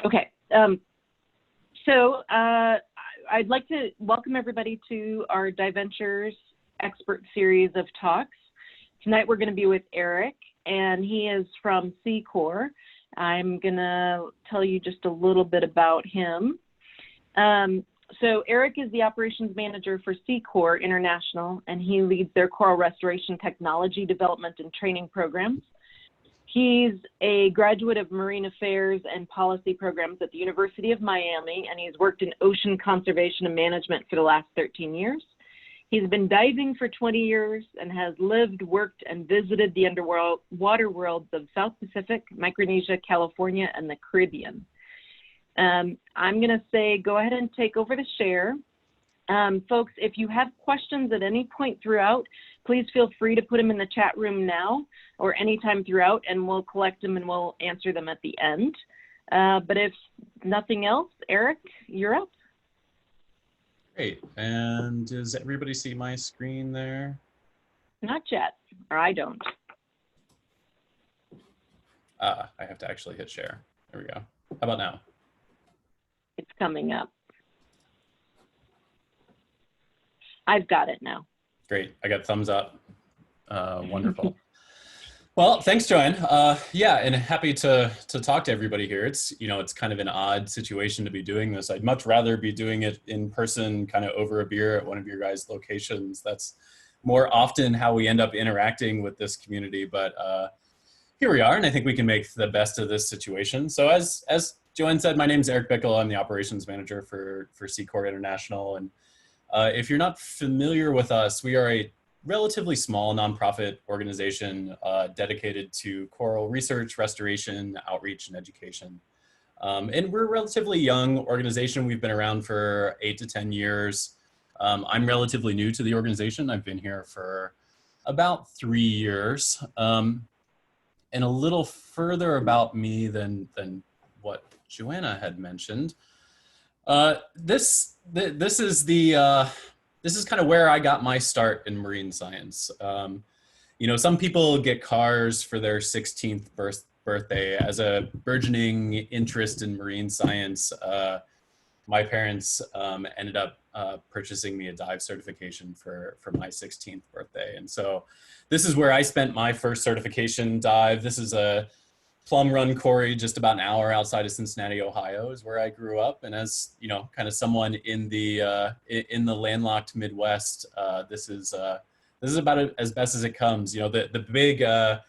Okay, I'd like to welcome everybody to our Diventures expert series of talks. Tonight we're going to be with Aric, and he is from SECORE. I'm going to tell you just a little bit about him. So Aric is the operations manager for SECORE International, and he leads their coral restoration technology development and training programs. He's a graduate of marine affairs and policy programs at the University of Miami, and he's worked in ocean conservation and management for the last 13 years. He's been diving for 20 years and has lived, worked, and visited the underwater worlds of South Pacific, Micronesia, California, and the Caribbean. I'm going to say go ahead and take over the share. Folks, if you have questions at any point throughout, please feel free to put them in the chat room now or anytime throughout, and we'll collect them and we'll answer them at the end. But if nothing else, Aric, you're up. Great. And does everybody see my screen there? Not yet, or I don't. I have to actually hit share. There we go. How about now? It's coming up. I've got it now. Great. I got thumbs up. Wonderful. Well, thanks, Joanne. Yeah, and happy to talk to everybody here. It's, it's kind of an odd situation to be doing this. I'd much rather be doing it in person, kind of over a beer at one of your guys' locations. That's more often how we end up interacting with this community. But here we are, and I think we can make the best of this situation. So as Joanne said, my name is Aric Bickel. I'm the operations manager for SECORE International. And if you're not familiar with us, we are a relatively small nonprofit organization dedicated to coral research, restoration, outreach, and education. And we're a relatively young organization. We've been around for 8 to 10 years. I'm relatively new to the organization. I've been here for about 3 years. And a little further about me than what Joanna had mentioned. This is kind of where I got my start in marine science. Some people get cars for their 16th birthday. As a burgeoning interest in marine science, my parents ended up purchasing me a dive certification for my 16th birthday. And so this is where I spent my first certification dive. This is a Plum Run Quarry, just about an hour outside of Cincinnati, Ohio, is where I grew up. And as kind of someone in the landlocked Midwest, this is about as best as it comes. The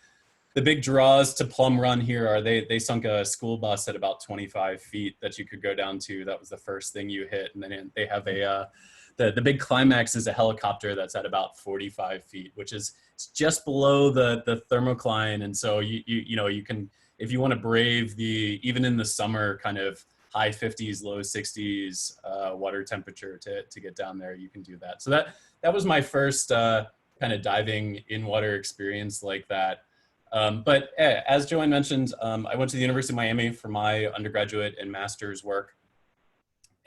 big draws to Plum Run here are they sunk a school bus at about 25 feet that you could go down to. That was the first thing you hit, and then they have the big climax is a helicopter that's at about 45 feet, which is just below the thermocline, and so you can. If you want to brave even in the summer, kind of high 50s, low 60s water temperature to get down there, you can do that. So that was my first kind of diving in water experience like that. But as Joanne mentioned, I went to the University of Miami for my undergraduate and master's work.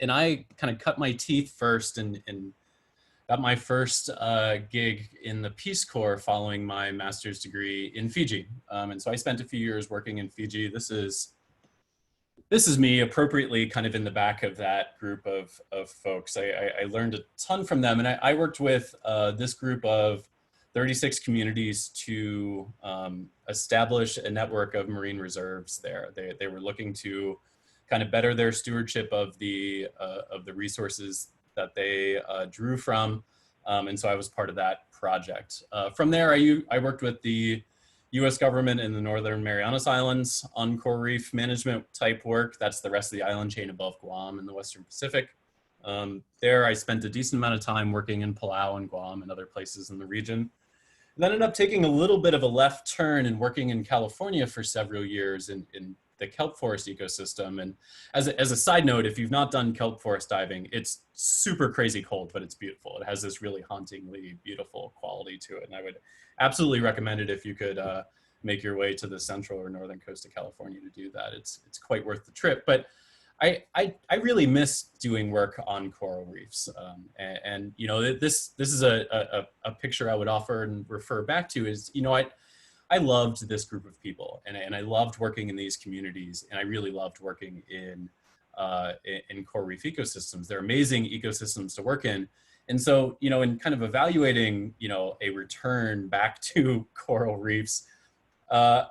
And I kind of cut my teeth first and got my first gig in the Peace Corps following my master's degree in Fiji. And so I spent a few years working in Fiji. This is me appropriately kind of in the back of that group of folks. I learned a ton from them. And I worked with this group of 36 communities to establish a network of marine reserves there. They were looking to kind of better their stewardship of the resources that they drew from. And so I was part of that project. From there, I worked with the US government in the Northern Marianas Islands on coral reef management type work. That's the rest of the island chain above Guam in the Western Pacific. There, I spent a decent amount of time working in Palau and Guam and other places in the region. Then ended up taking a little bit of a left turn and working in California for several years in the kelp forest ecosystem. And as a side note, if you've not done kelp forest diving, it's super crazy cold, but it's beautiful. It has this really hauntingly beautiful quality to it. And I would absolutely recommend it if you could make your way to the central or northern coast of California to do that. It's quite worth the trip. But I really miss doing work on coral reefs. And this is a picture I would offer and refer back to is, I loved this group of people, and I loved working in these communities, and I really loved working in coral reef ecosystems. They're amazing ecosystems to work in. And so, in kind of evaluating, a return back to coral reefs, I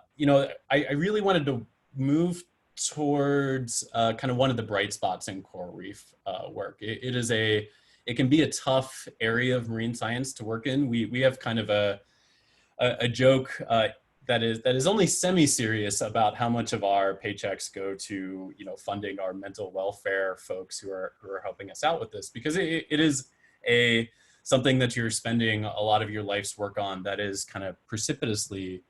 really wanted to move towards kind of one of the bright spots in coral reef work. It can be a tough area of marine science to work in. We have kind of a joke that is only semi-serious about how much of our paychecks go to funding our mental welfare folks who are helping us out with this, because it is something that you're spending a lot of your life's work on that is kind of precipitously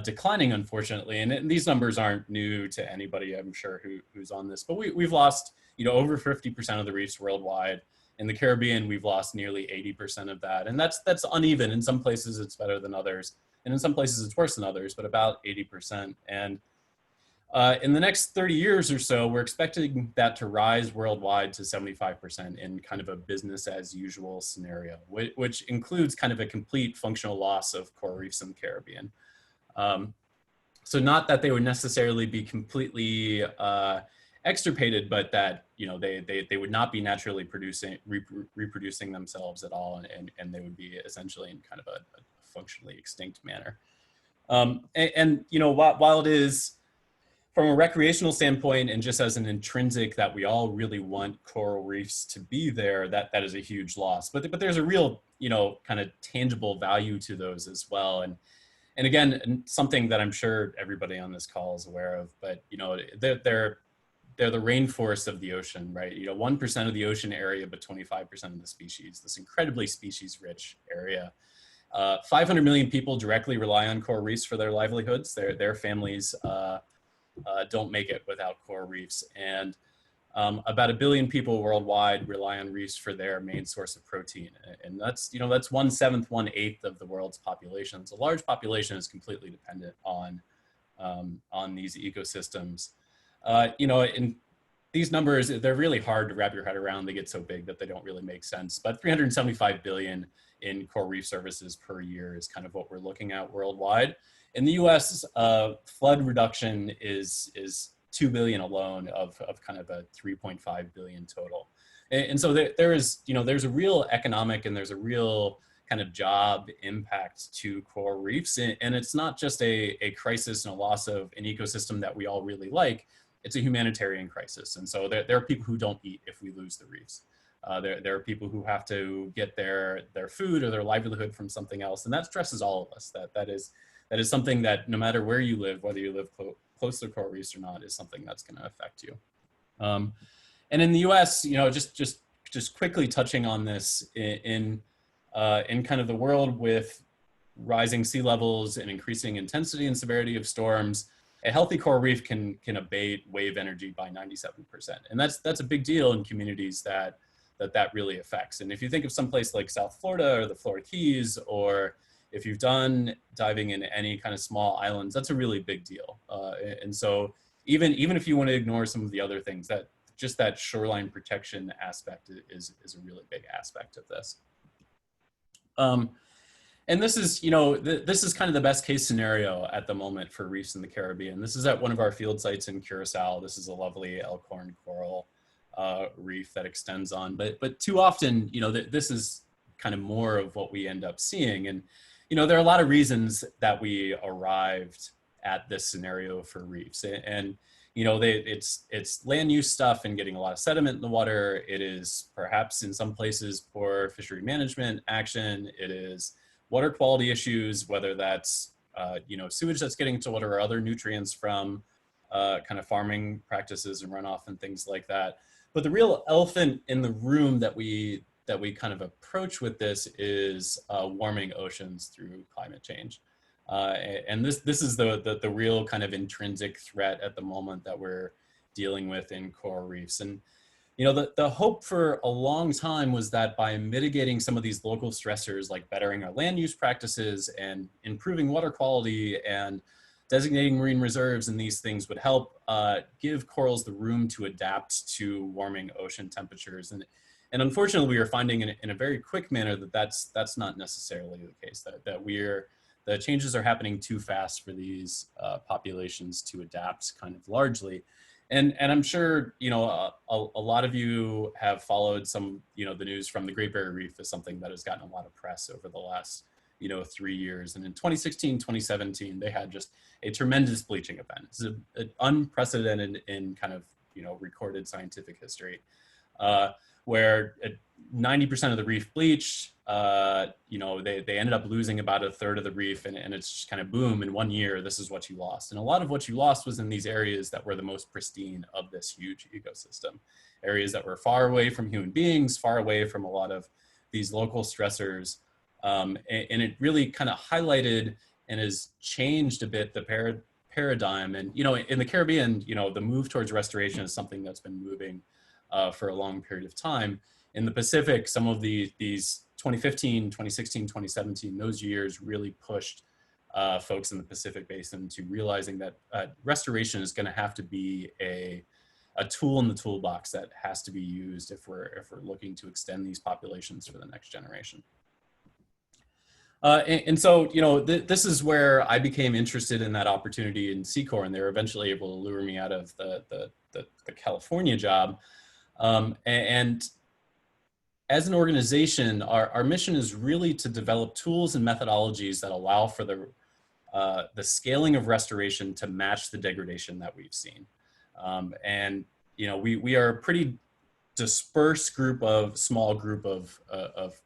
declining, unfortunately. And these numbers aren't new to anybody, I'm sure, who's on this, but we've lost over 50% of the reefs worldwide. In the Caribbean, we've lost nearly 80% of that. And that's uneven. In some places it's better than others, and in some places it's worse than others, but about 80%. And in the next 30 years or so, we're expecting that to rise worldwide to 75% in kind of a business as usual scenario, which includes kind of a complete functional loss of coral reefs in the Caribbean. So not that they would necessarily be completely extirpated, but that they would not be naturally reproducing themselves at all, and they would be essentially in kind of a functionally extinct manner. And while it is, from a recreational standpoint and just as an intrinsic that we all really want coral reefs to be there, that is a huge loss. But there's a real kind of tangible value to those as well. And again, something that I'm sure everybody on this call is aware of, but they're the rainforest of the ocean, right? 1% of the ocean area, but 25% of the species, this incredibly species-rich area. 500 million people directly rely on coral reefs for their livelihoods. Their families don't make it without coral reefs. And about 1 billion people worldwide rely on reefs for their main source of protein. And that's 1/7, 1/8 of the world's population. So a large population is completely dependent on these ecosystems. And these numbers, they're really hard to wrap your head around. They get so big that they don't really make sense. But 375 billion in coral reef services per year is kind of what we're looking at worldwide. In the US, flood reduction is 2 billion alone of kind of a 3.5 billion total. And so there's a real economic and there's a real kind of job impact to coral reefs. And it's not just a crisis and a loss of an ecosystem that we all really like. It's a humanitarian crisis. And so there are people who don't eat if we lose the reefs. There are people who have to get their food or their livelihood from something else. And that stresses all of us. That is something that no matter where you live, whether you live close to coral reefs or not, is something that's going to affect you. And in the US, just quickly touching on this in kind of the world with rising sea levels and increasing intensity and severity of storms, a healthy coral reef can abate wave energy by 97%. And that's a big deal in communities that really affects. And if you think of someplace like South Florida or the Florida Keys, or if you've done diving in any kind of small islands, that's a really big deal. And so even if you want to ignore some of the other things, that just that shoreline protection aspect is a really big aspect of this. And this is, this is kind of the best case scenario at the moment for reefs in the Caribbean. This is at one of our field sites in Curacao. This is a lovely elkhorn coral reef that extends on, but too often, this is kind of more of what we end up seeing. And, there are a lot of reasons that we arrived at this scenario for reefs. And, it's land use stuff and getting a lot of sediment in the water. It is perhaps in some places poor fishery management action. It is water quality issues, whether that's, sewage that's getting into water or other nutrients from kind of farming practices and runoff and things like that. But the real elephant in the room that we kind of approach with this is warming oceans through climate change. And this is the real kind of intrinsic threat at the moment that we're dealing with in coral reefs. And the hope for a long time was that by mitigating some of these local stressors, like bettering our land use practices and improving water quality and designating marine reserves, and these things would help give corals the room to adapt to warming ocean temperatures. And unfortunately, we are finding in a very quick manner that that's not necessarily the case, that the changes are happening too fast for these populations to adapt kind of largely. And I'm sure, you know, a lot of you have followed some, you know, the news from the Great Barrier Reef is something that has gotten a lot of press over the last, you know, 3 years. And in 2016, 2017, they had just a tremendous bleaching event. It's unprecedented in kind of, you know, recorded scientific history, where 90% of the reef bleached. You know, they ended up losing about a third of the reef, and it's just kind of boom, in 1 year, this is what you lost. And a lot of what you lost was in these areas that were the most pristine of this huge ecosystem, areas that were far away from human beings, far away from a lot of these local stressors. And it really kind of highlighted and has changed a bit the paradigm. And, you know, in the Caribbean, you know, the move towards restoration is something that's been moving for a long period of time. In the Pacific, some of these 2015, 2016, 2017, those years really pushed folks in the Pacific Basin to realizing that restoration is going to have to be a tool in the toolbox that has to be used if we're looking to extend these populations for the next generation. And so, you know, this is where I became interested in that opportunity in SECORE, and they were eventually able to lure me out of the California job. And as an organization, our mission is really to develop tools and methodologies that allow for the scaling of restoration to match the degradation that we've seen. And, you know, we are a pretty dispersed small group of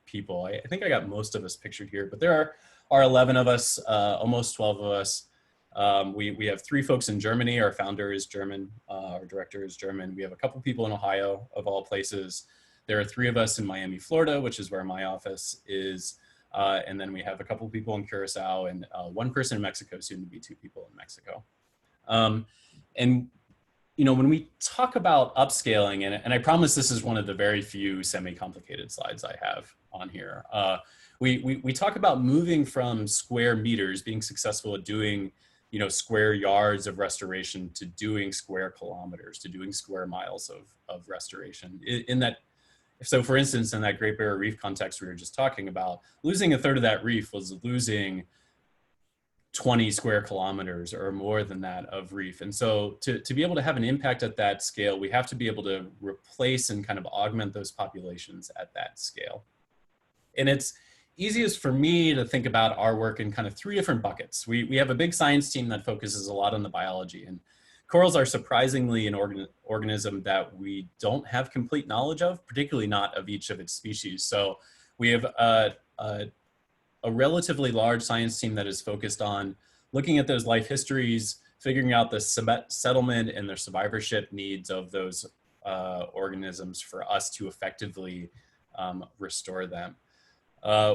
people. I think I got most of us pictured here, but there are 11 of us, almost 12 of us. We have 3 folks in Germany. Our founder is German, our director is German. We have a couple people in Ohio, of all places. There are 3 of us in Miami, Florida, which is where my office is. And then we have a couple people in Curacao and 1 person in Mexico, soon to be 2 people in Mexico. And, you know, when we talk about upscaling, and I promise this is one of the very few semi-complicated slides I have on here. We talk about moving from square meters, being successful at doing, you know, square yards of restoration, to doing square kilometers, to doing square miles of restoration. In that, so for instance, in that Great Barrier Reef context we were just talking about, losing a third of that reef was losing 20 square kilometers or more than that of reef. And so to be able to have an impact at that scale, we have to be able to replace and kind of augment those populations at that scale. And it's easiest for me to think about our work in kind of 3 different buckets. We have a big science team that focuses a lot on the biology, and corals are surprisingly an organism that we don't have complete knowledge of, particularly not of each of its species. So we have a relatively large science team that is focused on looking at those life histories, figuring out the settlement and their survivorship needs of those organisms for us to effectively restore them.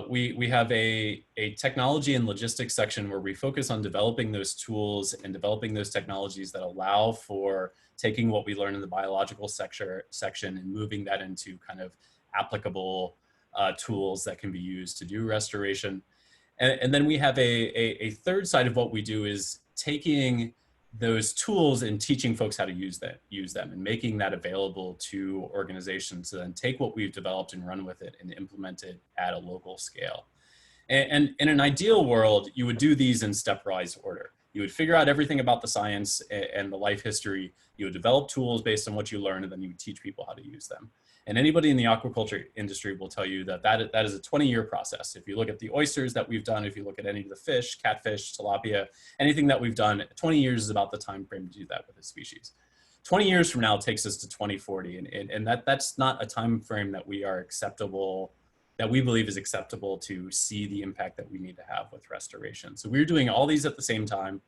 We have a technology and logistics section where we focus on developing those tools and developing those technologies that allow for taking what we learn in the biological section and moving that into kind of applicable tools that can be used to do restoration. And then we have a third side of what we do is taking those tools and teaching folks how to use them and making that available to organizations to then take what we've developed and run with it and implement it at a local scale. And in an ideal world, you would do these in stepwise order. You would figure out everything about the science and the life history. You would develop tools based on what you learn, and then you would teach people how to use them. And anybody in the aquaculture industry will tell you that that is a 20-year process. If you look at the oysters that we've done, if you look at any of the fish, catfish, tilapia, anything that we've done, 20 years is about the time frame to do that with a species. 20 years from now takes us to 2040, and that's not a time frame that we believe is acceptable to see the impact that we need to have with restoration. So we're doing all these at the same time.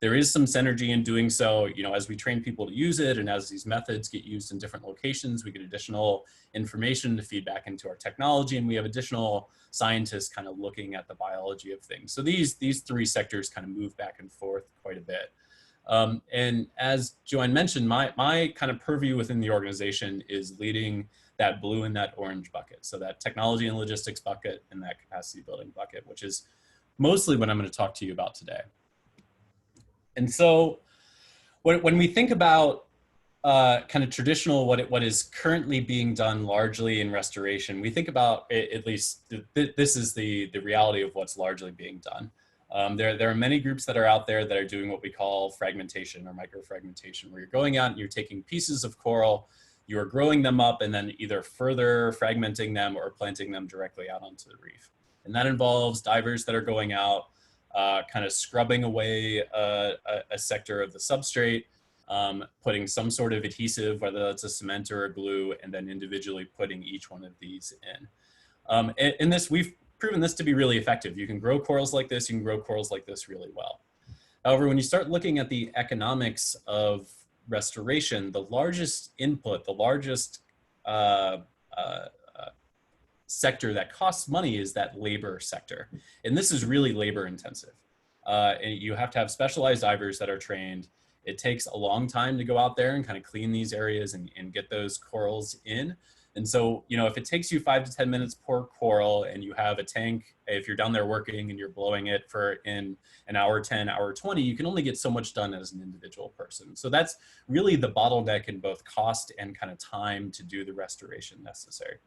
There is some synergy in doing so, you know, as we train people to use it and as these methods get used in different locations, we get additional information to feed back into our technology, and we have additional scientists kind of looking at the biology of things. So these 3 sectors kind of move back and forth quite a bit. And as Joanne mentioned, my kind of purview within the organization is leading that blue and that orange bucket. So that technology and logistics bucket and that capacity building bucket, which is mostly what I'm going to talk to you about today. And so when we think about kind of traditional, what is currently being done largely in restoration, we think about, at least this is the reality of what's largely being done. There are many groups that are out there that are doing what we call fragmentation or microfragmentation, where you're going out and you're taking pieces of coral, you're growing them up and then either further fragmenting them or planting them directly out onto the reef. And that involves divers that are going out, kind of scrubbing away a sector of the substrate, putting some sort of adhesive, whether that's a cement or a glue, and then individually putting each one of these in. In this, we've proven this to be really effective. You can grow corals like this, you can grow corals like this really well. However, when you start looking at the economics of restoration, the largest input, the largest sector that costs money is that labor sector. And this is really labor intensive. And you have to have specialized divers that are trained. It takes a long time to go out there and kind of clean these areas and get those corals in. And so, you know, if it takes you 5 to 10 minutes per coral and you have a tank, if you're down there working and you're blowing it for in an hour 10, hour 20, you can only get so much done as an individual person. So that's really the bottleneck in both cost and kind of time to do the restoration necessary.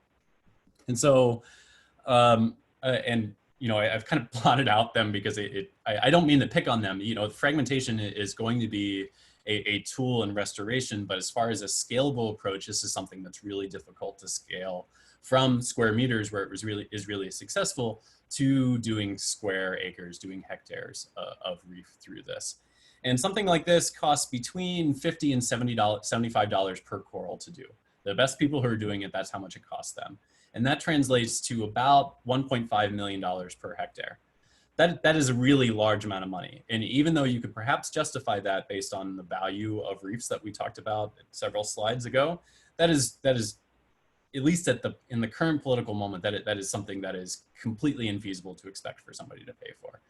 And so, and you know, I've kind of plotted out them because I don't mean to pick on them. You know, fragmentation is going to be a tool in restoration, but as far as a scalable approach, this is something that's really difficult to scale from square meters, where it was really successful, to doing square acres, doing hectares of reef through this. And something like this costs between $50 and $75 per coral to do. The best people who are doing it, that's how much it costs them. And that translates to about $1.5 million per hectare. That is a really large amount of money. And even though you could perhaps justify that based on the value of reefs that we talked about several slides ago, that is at least in the current political moment, that is something that is completely infeasible to expect for somebody to pay for.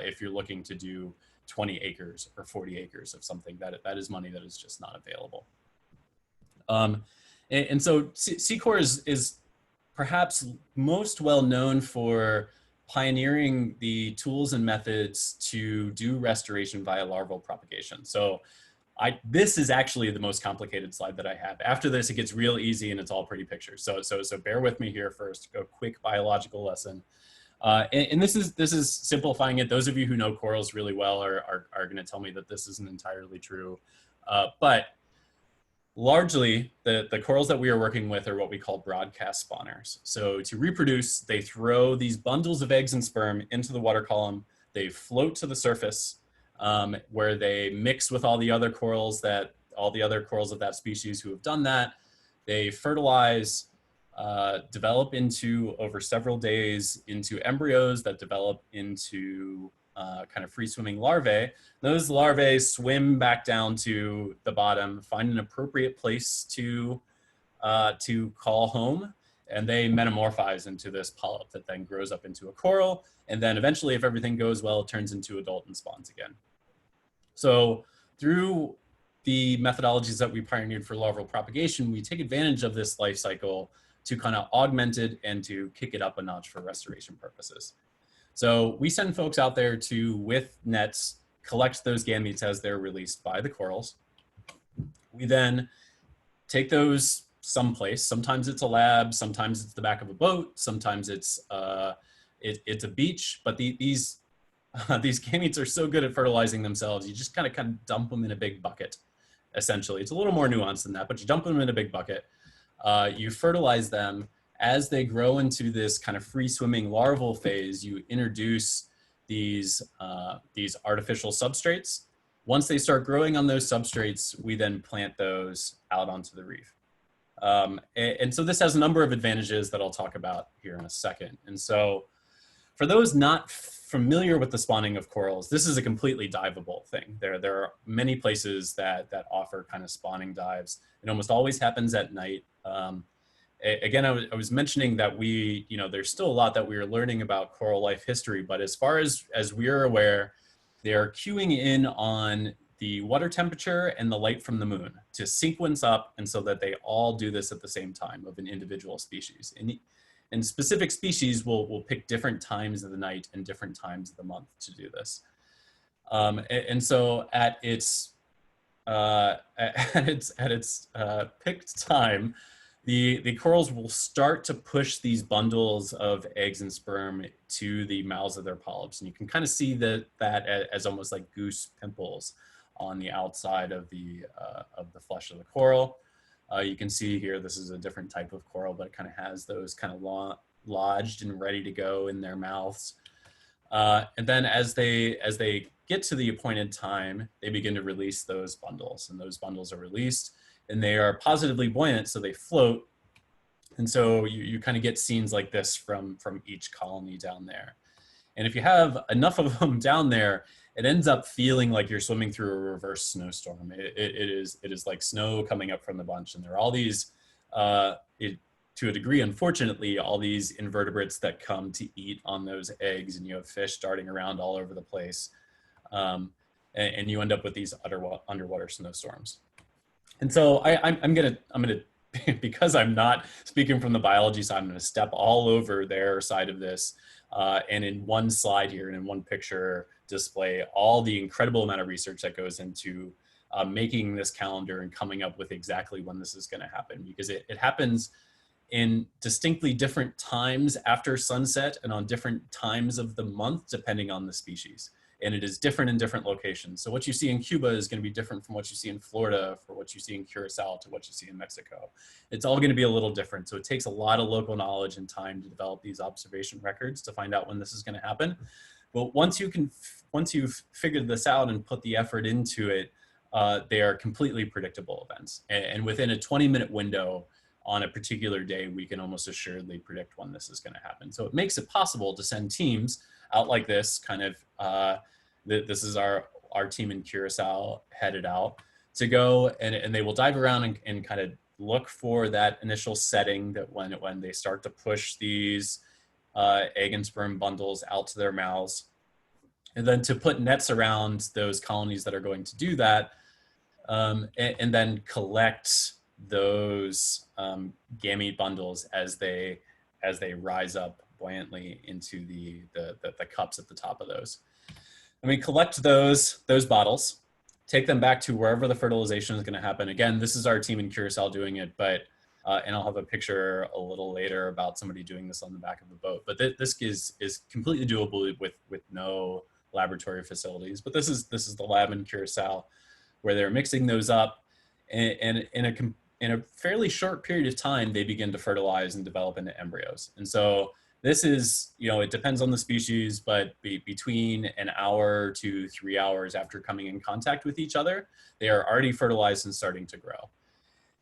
If you're looking to do 20 acres or 40 acres of something, that is money that is just not available. And so SECORE is perhaps most well known for pioneering the tools and methods to do restoration via larval propagation. So this is actually the most complicated slide that I have. After this, it gets real easy and it's all pretty pictures. So bear with me here first, a quick biological lesson. And this is simplifying it. Those of you who know corals really well are gonna tell me that this isn't entirely true. But largely, the corals that we are working with are what we call broadcast spawners. So to reproduce, they throw these bundles of eggs and sperm into the water column. They float to the surface where they mix with all the other corals of that species who have done that. They fertilize, develop into, over several days, into embryos that develop into kind of free swimming larvae. Those larvae swim back down to the bottom, find an appropriate place to call home, and they metamorphize into this polyp that then grows up into a coral. And then eventually, if everything goes well, it turns into adult and spawns again. So through the methodologies that we pioneered for larval propagation, we take advantage of this life cycle to kind of augment it and to kick it up a notch for restoration purposes. So we send folks out there to, with nets, collect those gametes as they're released by the corals. We then take those someplace. Sometimes it's a lab, sometimes it's the back of a boat, sometimes it's a beach. But these gametes are so good at fertilizing themselves, you just kind of dump them in a big bucket. Essentially, it's a little more nuanced than that, but you dump them in a big bucket. You fertilize them. As they grow into this kind of free swimming larval phase, you introduce these artificial substrates. Once they start growing on those substrates, we then plant those out onto the reef. And so this has a number of advantages that I'll talk about here in a second. And so for those not familiar with the spawning of corals, this is a completely diveable thing. There are many places that offer kind of spawning dives. It almost always happens at night. Again, I was mentioning that there's still a lot that we are learning about coral life history, but as far as we're aware, they are queuing in on the water temperature and the light from the moon to sequence up, and so that they all do this at the same time of an individual species. And specific species will pick different times of the night and different times of the month to do this. And so at its picked time, the corals will start to push these bundles of eggs and sperm to the mouths of their polyps. And you can kind of see that as almost like goose pimples on the outside of the flesh of the coral. You can see here, this is a different type of coral, but it kind of has those kind of lodged and ready to go in their mouths. And then as they get to the appointed time, they begin to release those bundles, and those bundles are released and they are positively buoyant, so they float. And so you kind of get scenes like this from each colony down there. And if you have enough of them down there, it ends up feeling like you're swimming through a reverse snowstorm. It is like snow coming up from the bunch. And there are all these, to a degree, unfortunately, all these invertebrates that come to eat on those eggs, and you have fish darting around all over the place. And you end up with these underwater snowstorms. And so I'm gonna, because I'm not speaking from the biology side, I'm gonna step all over their side of this, and in one slide here and in one picture display all the incredible amount of research that goes into making this calendar and coming up with exactly when this is gonna happen, because it happens in distinctly different times after sunset and on different times of the month, depending on the species. And it is different in different locations. So what you see in Cuba is going to be different from what you see in Florida, for what you see in Curacao, to what you see in Mexico. It's all going to be a little different. So it takes a lot of local knowledge and time to develop these observation records to find out when this is going to happen. But once you've figured this out and put the effort into it, they are completely predictable events. And within a 20-minute window on a particular day, we can almost assuredly predict when this is going to happen. So it makes it possible to send teams out like this, kind of, this is our team in Curacao headed out to go, and they will dive around and kind of look for that initial setting, that when they start to push these egg and sperm bundles out to their mouths, and then to put nets around those colonies that are going to do that, and then collect those gamete bundles as they rise up buoyantly into the cups at the top of those. And we collect those bottles, take them back to wherever the fertilization is going to happen. Again, this is our team in Curacao doing it, but and I'll have a picture a little later about somebody doing this on the back of the boat. But this is completely doable with no laboratory facilities. But this is the lab in Curacao, where they're mixing those up, and in a fairly short period of time, they begin to fertilize and develop into embryos. And so this is, it depends on the species, but between an hour to 3 hours after coming in contact with each other, they are already fertilized and starting to grow.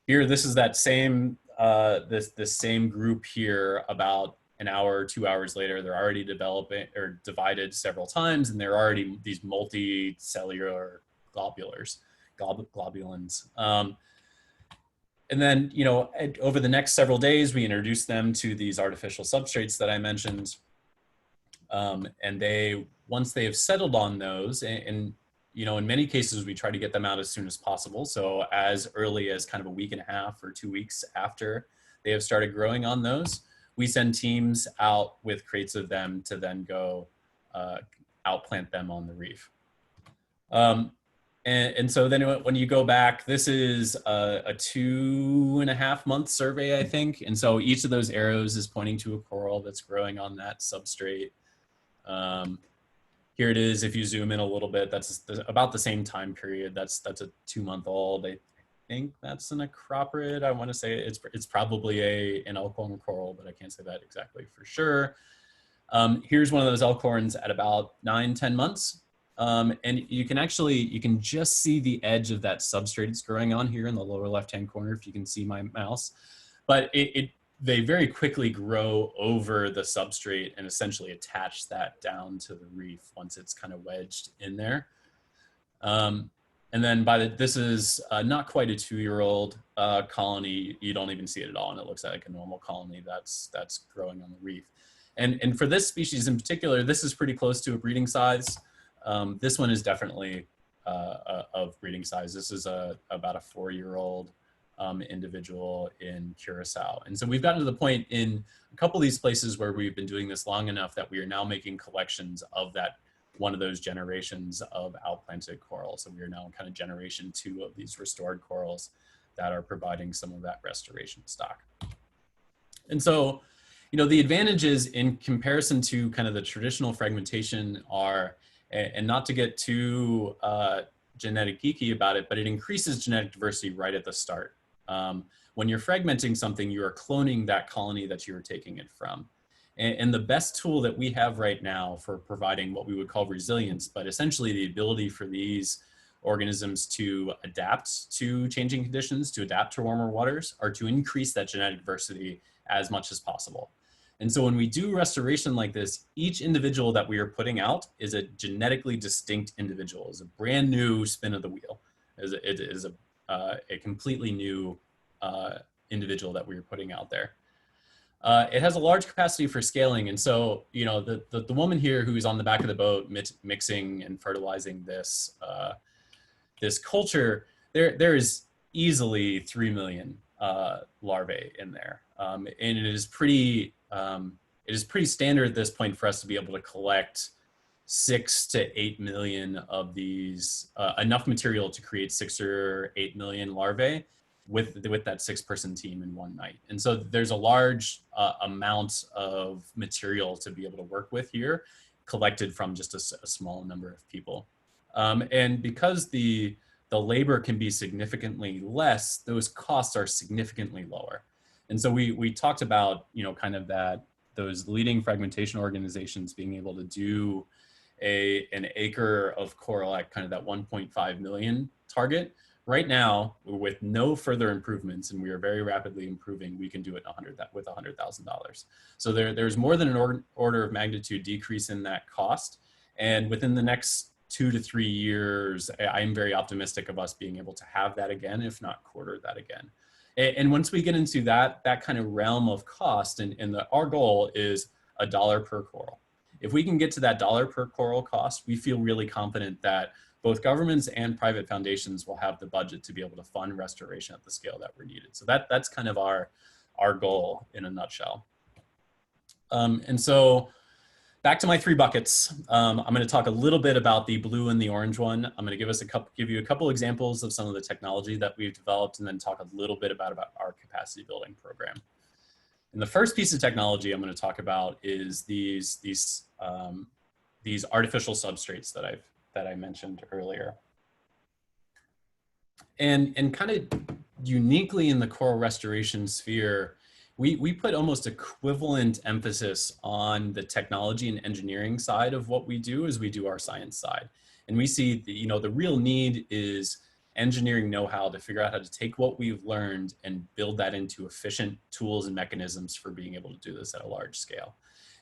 Here, this is that same, this same group here. About an hour or 2 hours later, they're already developing or divided several times, and they're already these multicellular globulins. And then, over the next several days, we introduce them to these artificial substrates that I mentioned. And once they have settled on those, and in many cases, we try to get them out as soon as possible. So as early as kind of a week and a half or 2 weeks after they have started growing on those, we send teams out with crates of them to then go outplant them on the reef. And so then when you go back, this is a 2.5 month survey, I think. And so each of those arrows is pointing to a coral that's growing on that substrate. Here it is. If you zoom in a little bit, that's about the same time period. That's a 2-month-old. I think that's an acroprid. I want to say it's probably an elkhorn coral, but I can't say that exactly for sure. Here's one of those elkhorns at about 9-10 months. And you can just see the edge of that substrate it's growing on here in the lower left-hand corner, if you can see my mouse. But they very quickly grow over the substrate and essentially attach that down to the reef once it's kind of wedged in there. And then this is not quite a 2-year-old colony. You don't even see it at all, and it looks like a normal colony that's growing on the reef. And for this species in particular, this is pretty close to a breeding size. This one is definitely of breeding size. This is about a 4-year-old individual in Curacao. And so we've gotten to the point in a couple of these places where we've been doing this long enough that we are now making collections of one of those generations of outplanted coral. So we are now in kind of generation 2 of these restored corals. that are providing some of that restoration stock. And so, you know, the advantages in comparison to kind of the traditional fragmentation are, and not to get too genetic geeky about it, but it increases genetic diversity right at the start. When you're fragmenting something, you are cloning that colony that you are taking it from. And the best tool that we have right now for providing what we would call resilience, but essentially the ability for these organisms to adapt to changing conditions, to adapt to warmer waters, are to increase that genetic diversity as much as possible. And so when we do restoration like this, each individual that we are putting out is a genetically distinct individual, is a brand new spin of the wheel. It is a completely new individual that we are putting out there. It has a large capacity for scaling. And so, you know, the woman here who's on the back of the boat mixing and fertilizing this, this culture, there is easily 3 million larvae in there. And it is pretty standard at this point for us to be able to collect 6 to 8 million of these, enough material to create 6 or 8 million larvae with that 6-person team in one night. And so there's a large amount of material to be able to work with here, collected from just a small number of people. And because the labor can be significantly less, those costs are significantly lower. And so we talked about, you know, kind of those leading fragmentation organizations being able to do an acre of coral at kind of that 1.5 million target. Right now, with no further improvements, and we are very rapidly improving, we can do it with $100,000. So there's more than an order of magnitude decrease in that cost. And within the next 2 to 3 years, I'm very optimistic of us being able to have that again, if not quarter that again. And once we get into that kind of realm of cost, and our goal is $1 per coral. If we can get to that $1 per coral cost, we feel really confident that both governments and private foundations will have the budget to be able to fund restoration at the scale that we're needed. So that's kind of our goal in a nutshell. And so back to my 3 buckets. I'm going to talk a little bit about the blue and the orange one. I'm going to give you a couple examples of some of the technology that we've developed, and then talk a little bit about our capacity building program. And the first piece of technology I'm going to talk about is these artificial substrates that I mentioned earlier. And kind of uniquely in the coral restoration sphere, we put almost equivalent emphasis on the technology and engineering side of what we do as we do our science side. And we see, the real need is engineering know-how to figure out how to take what we've learned and build that into efficient tools and mechanisms for being able to do this at a large scale.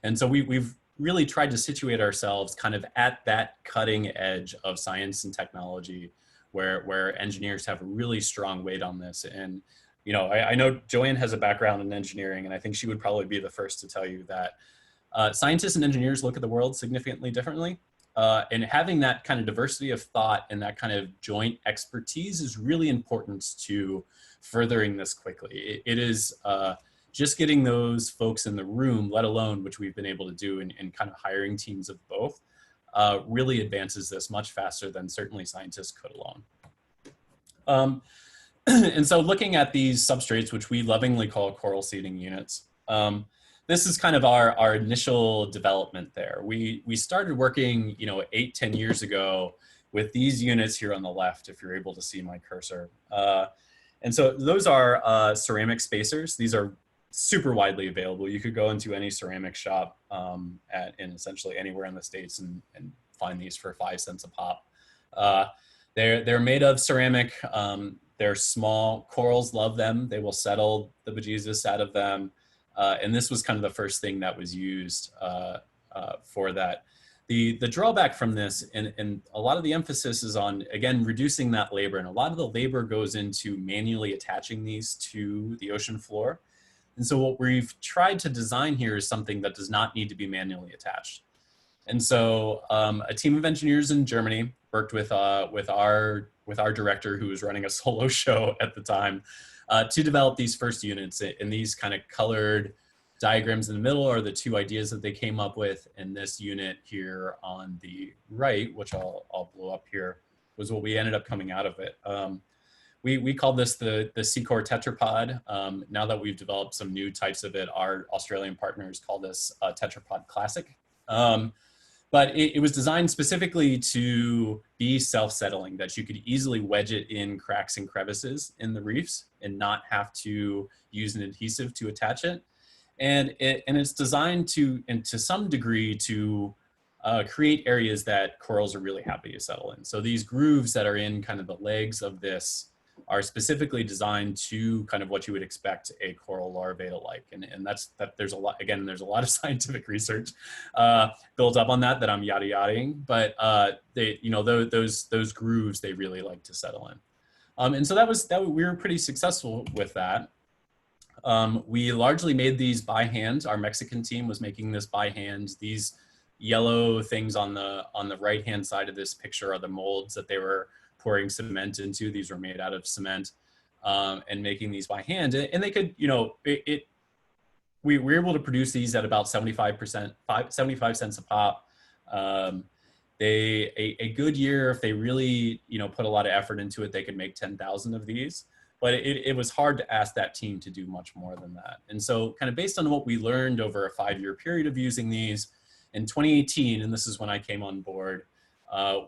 And so we've really tried to situate ourselves kind of at that cutting edge of science and technology, where engineers have a really strong weight on this. And I know Joanne has a background in engineering, and I think she would probably be the first to tell you that scientists and engineers look at the world significantly differently. And having that kind of diversity of thought and that kind of joint expertise is really important to furthering this quickly. It is just getting those folks in the room, let alone, which we've been able to do in kind of hiring teams of both, really advances this much faster than certainly scientists could alone. And so looking at these substrates, which we lovingly call coral seeding units, this is kind of our initial development there. We started working, 8-10 years ago with these units here on the left, if you're able to see my cursor. And so those are ceramic spacers. These are super widely available. You could go into any ceramic shop in essentially anywhere in the States and find these for 5 cents a pop. They're made of ceramic. They're small. Corals love them. They will settle the bejesus out of them. And this was kind of the first thing that was used for that. The drawback from this, and a lot of the emphasis is on, again, reducing that labor. And a lot of the labor goes into manually attaching these to the ocean floor. And so what we've tried to design here is something that does not need to be manually attached. And so a team of engineers in Germany worked with our director, who was running a solo show at the time, to develop these first units. And these kind of colored diagrams in the middle are the 2 ideas that they came up with. And this unit here on the right, which I'll blow up here, was what we ended up coming out of it. we call this the SECORE tetrapod. Now that we've developed some new types of it, our Australian partners call this tetrapod classic. But it was designed specifically to be self-settling, that you could easily wedge it in cracks and crevices in the reefs and not have to use an adhesive to attach it. And it's designed to, and to some degree, to create areas that corals are really happy to settle in. So these grooves that are in kind of the legs of this are specifically designed to kind of what you would expect a coral larvae to like. And that's, there's a lot, again, there's a lot of scientific research built up on that I'm yada yadaing, but they, you know, those grooves, they really like to settle in. And so we were pretty successful with that. We largely made these by hand. Our Mexican team was making this by hand. These yellow things on the right-hand side of this picture are the molds that they were pouring cement into. These were made out of cement, and making these by hand. And they could, you know, we were able to produce these at about 75 cents a pop. A good year, if they really, you know, put a lot of effort into it, they could make 10,000 of these. But it was hard to ask that team to do much more than that. And so kind of based on what we learned over a 5-year period of using these, in 2018, and this is when I came on board,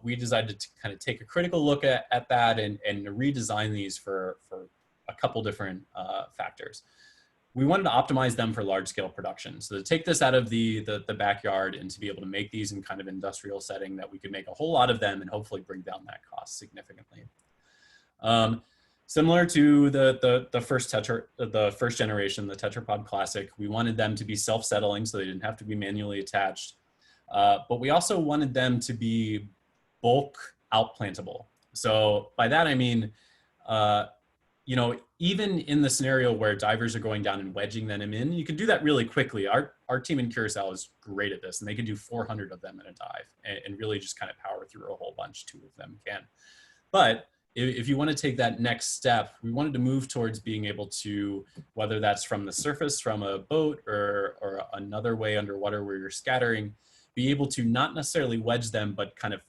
we decided to kind of take a critical look at that and redesign these for a couple different factors. We wanted to optimize them for large scale production. So to take this out of the backyard and to be able to make these in kind of industrial setting, that we could make a whole lot of them and hopefully bring down that cost significantly. Similar to the first generation, the tetrapod classic, we wanted them to be self-settling so they didn't have to be manually attached. But we also wanted them to be bulk outplantable. So by that, I mean, you know, even in the scenario where divers are going down and wedging them in, you can do that really quickly. Our team in Curacao is great at this, and they can do 400 of them in a dive and really just kind of power through a whole bunch. 2 of them can. But if you want to take that next step, we wanted to move towards being able to, whether that's from the surface, from a boat, or another way underwater where you're scattering, be able to not necessarily wedge them, but kind of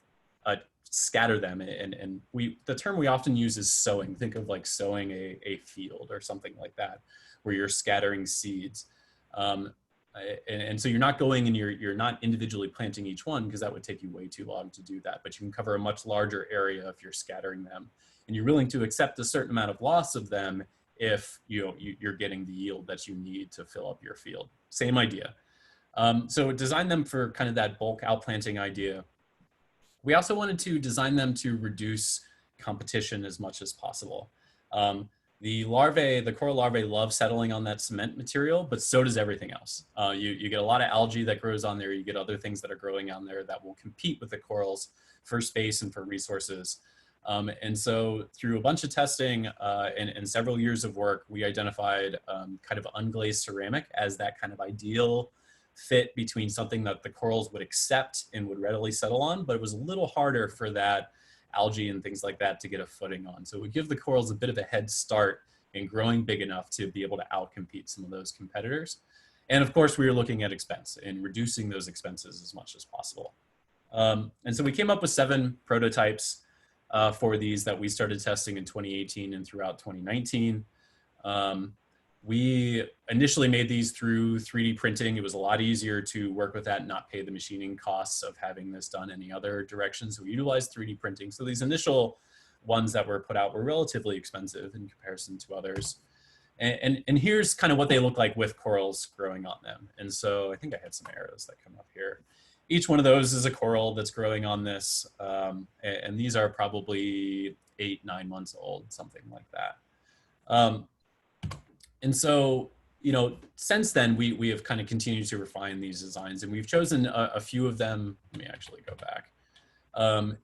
scatter them. And the term we often use is sowing. Think of like sowing a field or something like that, where you're scattering seeds. And so you're not going and you're not individually planting each one, because that would take you way too long to do that. But you can cover a much larger area if you're scattering them, and you're willing to accept a certain amount of loss of them if you're getting the yield that you need to fill up your field. Same idea. So design them for kind of that bulk outplanting idea. We also wanted to design them to reduce competition as much as possible. The coral larvae love settling on that cement material, but so does everything else. You get a lot of algae that grows on there. You get other things that are growing on there that will compete with the corals for space and for resources. And so through a bunch of testing and several years of work, we identified kind of unglazed ceramic as that kind of ideal fit between something that the corals would accept and would readily settle on, but it was a little harder for that algae and things like that to get a footing on. So it would give the corals a bit of a head start in growing big enough to be able to outcompete some of those competitors. And of course, we were looking at expense and reducing those expenses as much as possible. And so we came up with 7 prototypes for these that we started testing in 2018 and throughout 2019. We initially made these through 3D printing. It was a lot easier to work with that and not pay the machining costs of having this done any other direction. So we utilized 3D printing. So these initial ones that were put out were relatively expensive in comparison to others. And here's kind of what they look like with corals growing on them. And so I think I had some arrows that come up here. Each one of those is a coral that's growing on this. And these are probably 8-9 months old, something like that. And so, you know, since then, we have kind of continued to refine these designs, and we've chosen a few of them. Let me actually go back.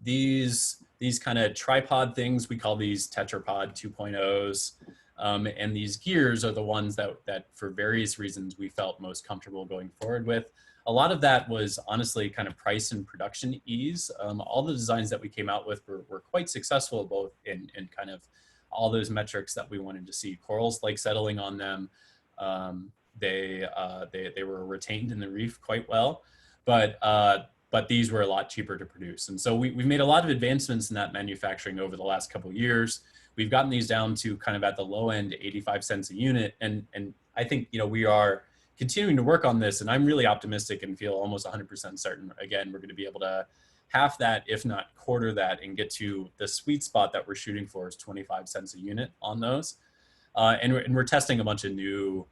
These kind of tripod things, we call these tetrapod 2.0s. And these gears are the ones that for various reasons we felt most comfortable going forward with. A lot of that was honestly kind of price and production ease. All the designs that we came out with were quite successful, both in kind of all those metrics that we wanted to see. Corals like settling on them. They were retained in the reef quite well, but these were a lot cheaper to produce. And so we've made a lot of advancements in that manufacturing over the last couple of years. we've gotten these down to kind of at the low end, 85 cents a unit. And I think, you know, we are continuing to work on this, and I'm really optimistic and feel almost 100% certain, again, we're going to be able to half that, if not quarter that, and get to the sweet spot that we're shooting for is 25 cents a unit on those. And we're testing a bunch of new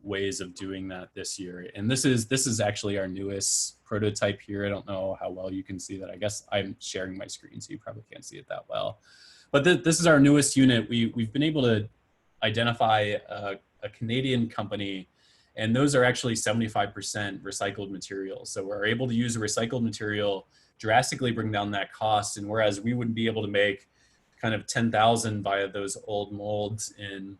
ways of doing that this year. And this is actually our newest prototype here. I don't know how well you can see that. I guess I'm sharing my screen, so you probably can't see it that well. But this is our newest unit. We've been able to identify a Canadian company, and those are actually 75% recycled materials. So we're able to use a recycled material, drastically bring down that cost. And whereas we wouldn't be able to make kind of 10,000 via those old molds in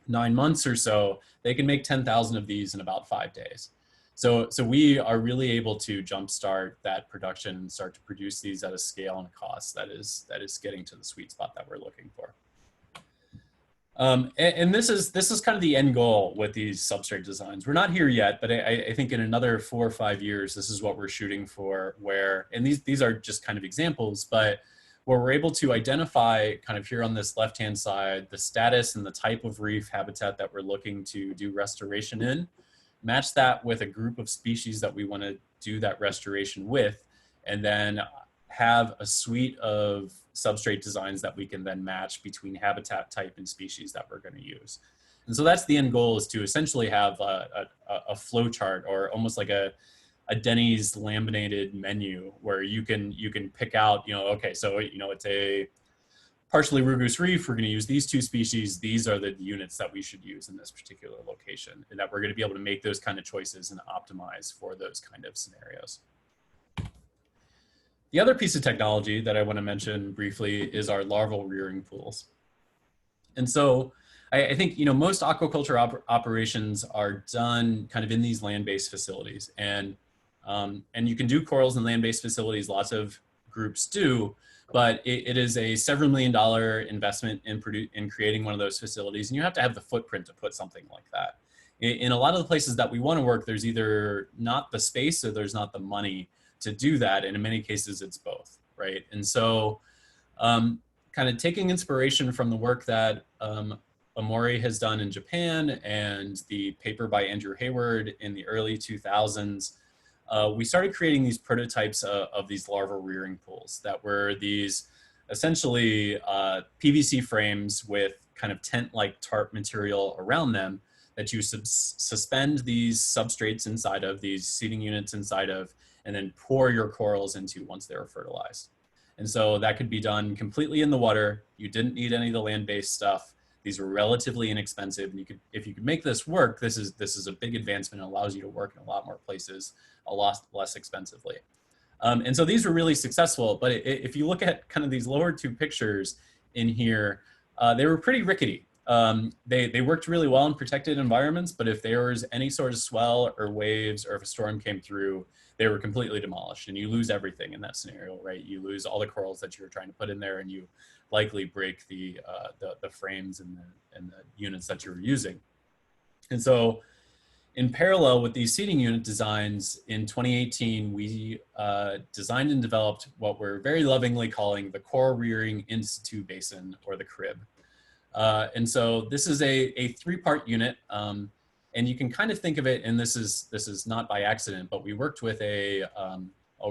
9 months or so, they can make 10,000 of these in about 5 days. So we are really able to jumpstart that production and start to produce these at a scale and a cost that is getting to the sweet spot that we're looking for. And this is kind of the end goal with these substrate designs. We're not here yet, but I think in another 4 or 5 years, this is what we're shooting for, where, and these are just kind of examples, but where we're able to identify kind of here on this left-hand side, the status and the type of reef habitat that we're looking to do restoration in, match that with a group of species that we want to do that restoration with, and then have a suite of substrate designs that we can then match between habitat type and species that we're going to use. And so that's the end goal, is to essentially have a flow chart, or almost like a Denny's laminated menu, where you can pick out, you know, okay, so, you know, it's a partially rugose reef, we're going to use these 2 species, these are the units that we should use in this particular location, and that we're going to be able to make those kind of choices and optimize for those kind of scenarios. The other piece of technology that I want to mention briefly is our larval rearing pools. And so I think, you know, most aquaculture operations are done kind of in these land-based facilities, and you can do corals in land-based facilities, lots of groups do, but it is a several $million investment in creating one of those facilities, and you have to have the footprint to put something like that. In a lot of the places that we want to work, there's either not the space or there's not the money to do that, and in many cases it's both, right? And so kind of taking inspiration from the work that Omori has done in Japan and the paper by Andrew Hayward in the early 2000s, we started creating these prototypes of these larval rearing pools that were these essentially PVC frames with kind of tent-like tarp material around them that you suspend these substrates inside of, these seeding units inside of, and then pour your corals into once they're fertilized. And so that could be done completely in the water. You didn't need any of the land-based stuff. These were relatively inexpensive, and if you could make this work, this is a big advancement. It allows you to work in a lot more places a lot less expensively. And so these were really successful, but if you look at kind of these lower 2 pictures in here, they were pretty rickety. They worked really well in protected environments, but if there was any sort of swell or waves, or if a storm came through, they were completely demolished, and you lose everything in that scenario, right? You lose all the corals that you were trying to put in there, and you likely break the frames and the units that you were using. And so in parallel with these seeding unit designs, in 2018, we designed and developed what we're very lovingly calling the Coral Rearing In-Situ Basin, or the CRIB. And so this is a 3-part unit, and you can kind of think of it, and this is not by accident, but we worked with a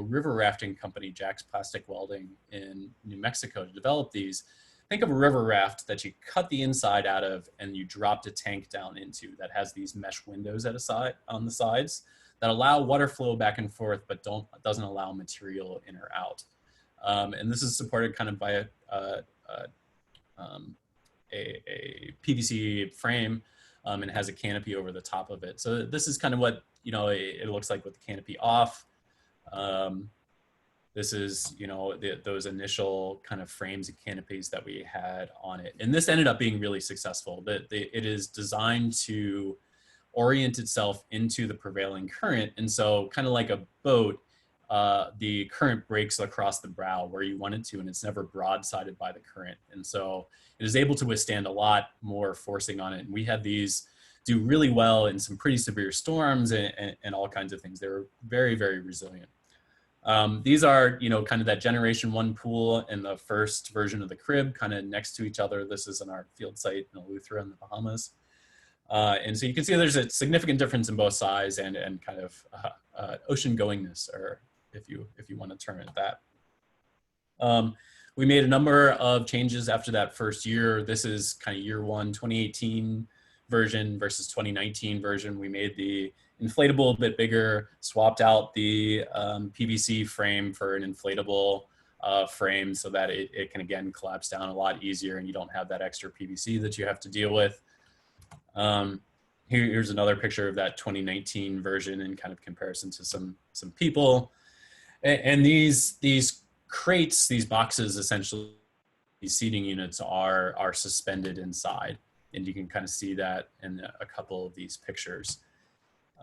river rafting company, Jack's Plastic Welding in New Mexico, to develop these. Think of a river raft that you cut the inside out of and you dropped a tank down into, that has these mesh windows on the sides that allow water flow back and forth, but doesn't allow material in or out. And this is supported kind of by a PVC frame, and has a canopy over the top of it. So this is kind of what, you know, it looks like with the canopy off. This is, you know, those initial kind of frames and canopies that we had on it. And this ended up being really successful. It is designed to orient itself into the prevailing current. And so kind of like a boat, the current breaks across the bow where you want it to, and it's never broadsided by the current. And so it is able to withstand a lot more forcing on it. And we had these do really well in some pretty severe storms and all kinds of things. They were very, very resilient. These are, you know, kind of that generation 1 pool and the first version of the crib kind of next to each other. This is in our field site in Eleuthera in the Bahamas. And so you can see there's a significant difference in both size and kind of ocean goingness, or if you want to term it that. We made a number of changes after that first year. This is kind of year 1, 2018 version versus 2019 version. We made the inflatable a bit bigger, swapped out the PVC frame for an inflatable frame so that it can again collapse down a lot easier and you don't have that extra PVC that you have to deal with. Here's another picture of that 2019 version in kind of comparison to some people. And these crates, these boxes, essentially, these seating units are suspended inside. And you can kind of see that in a couple of these pictures.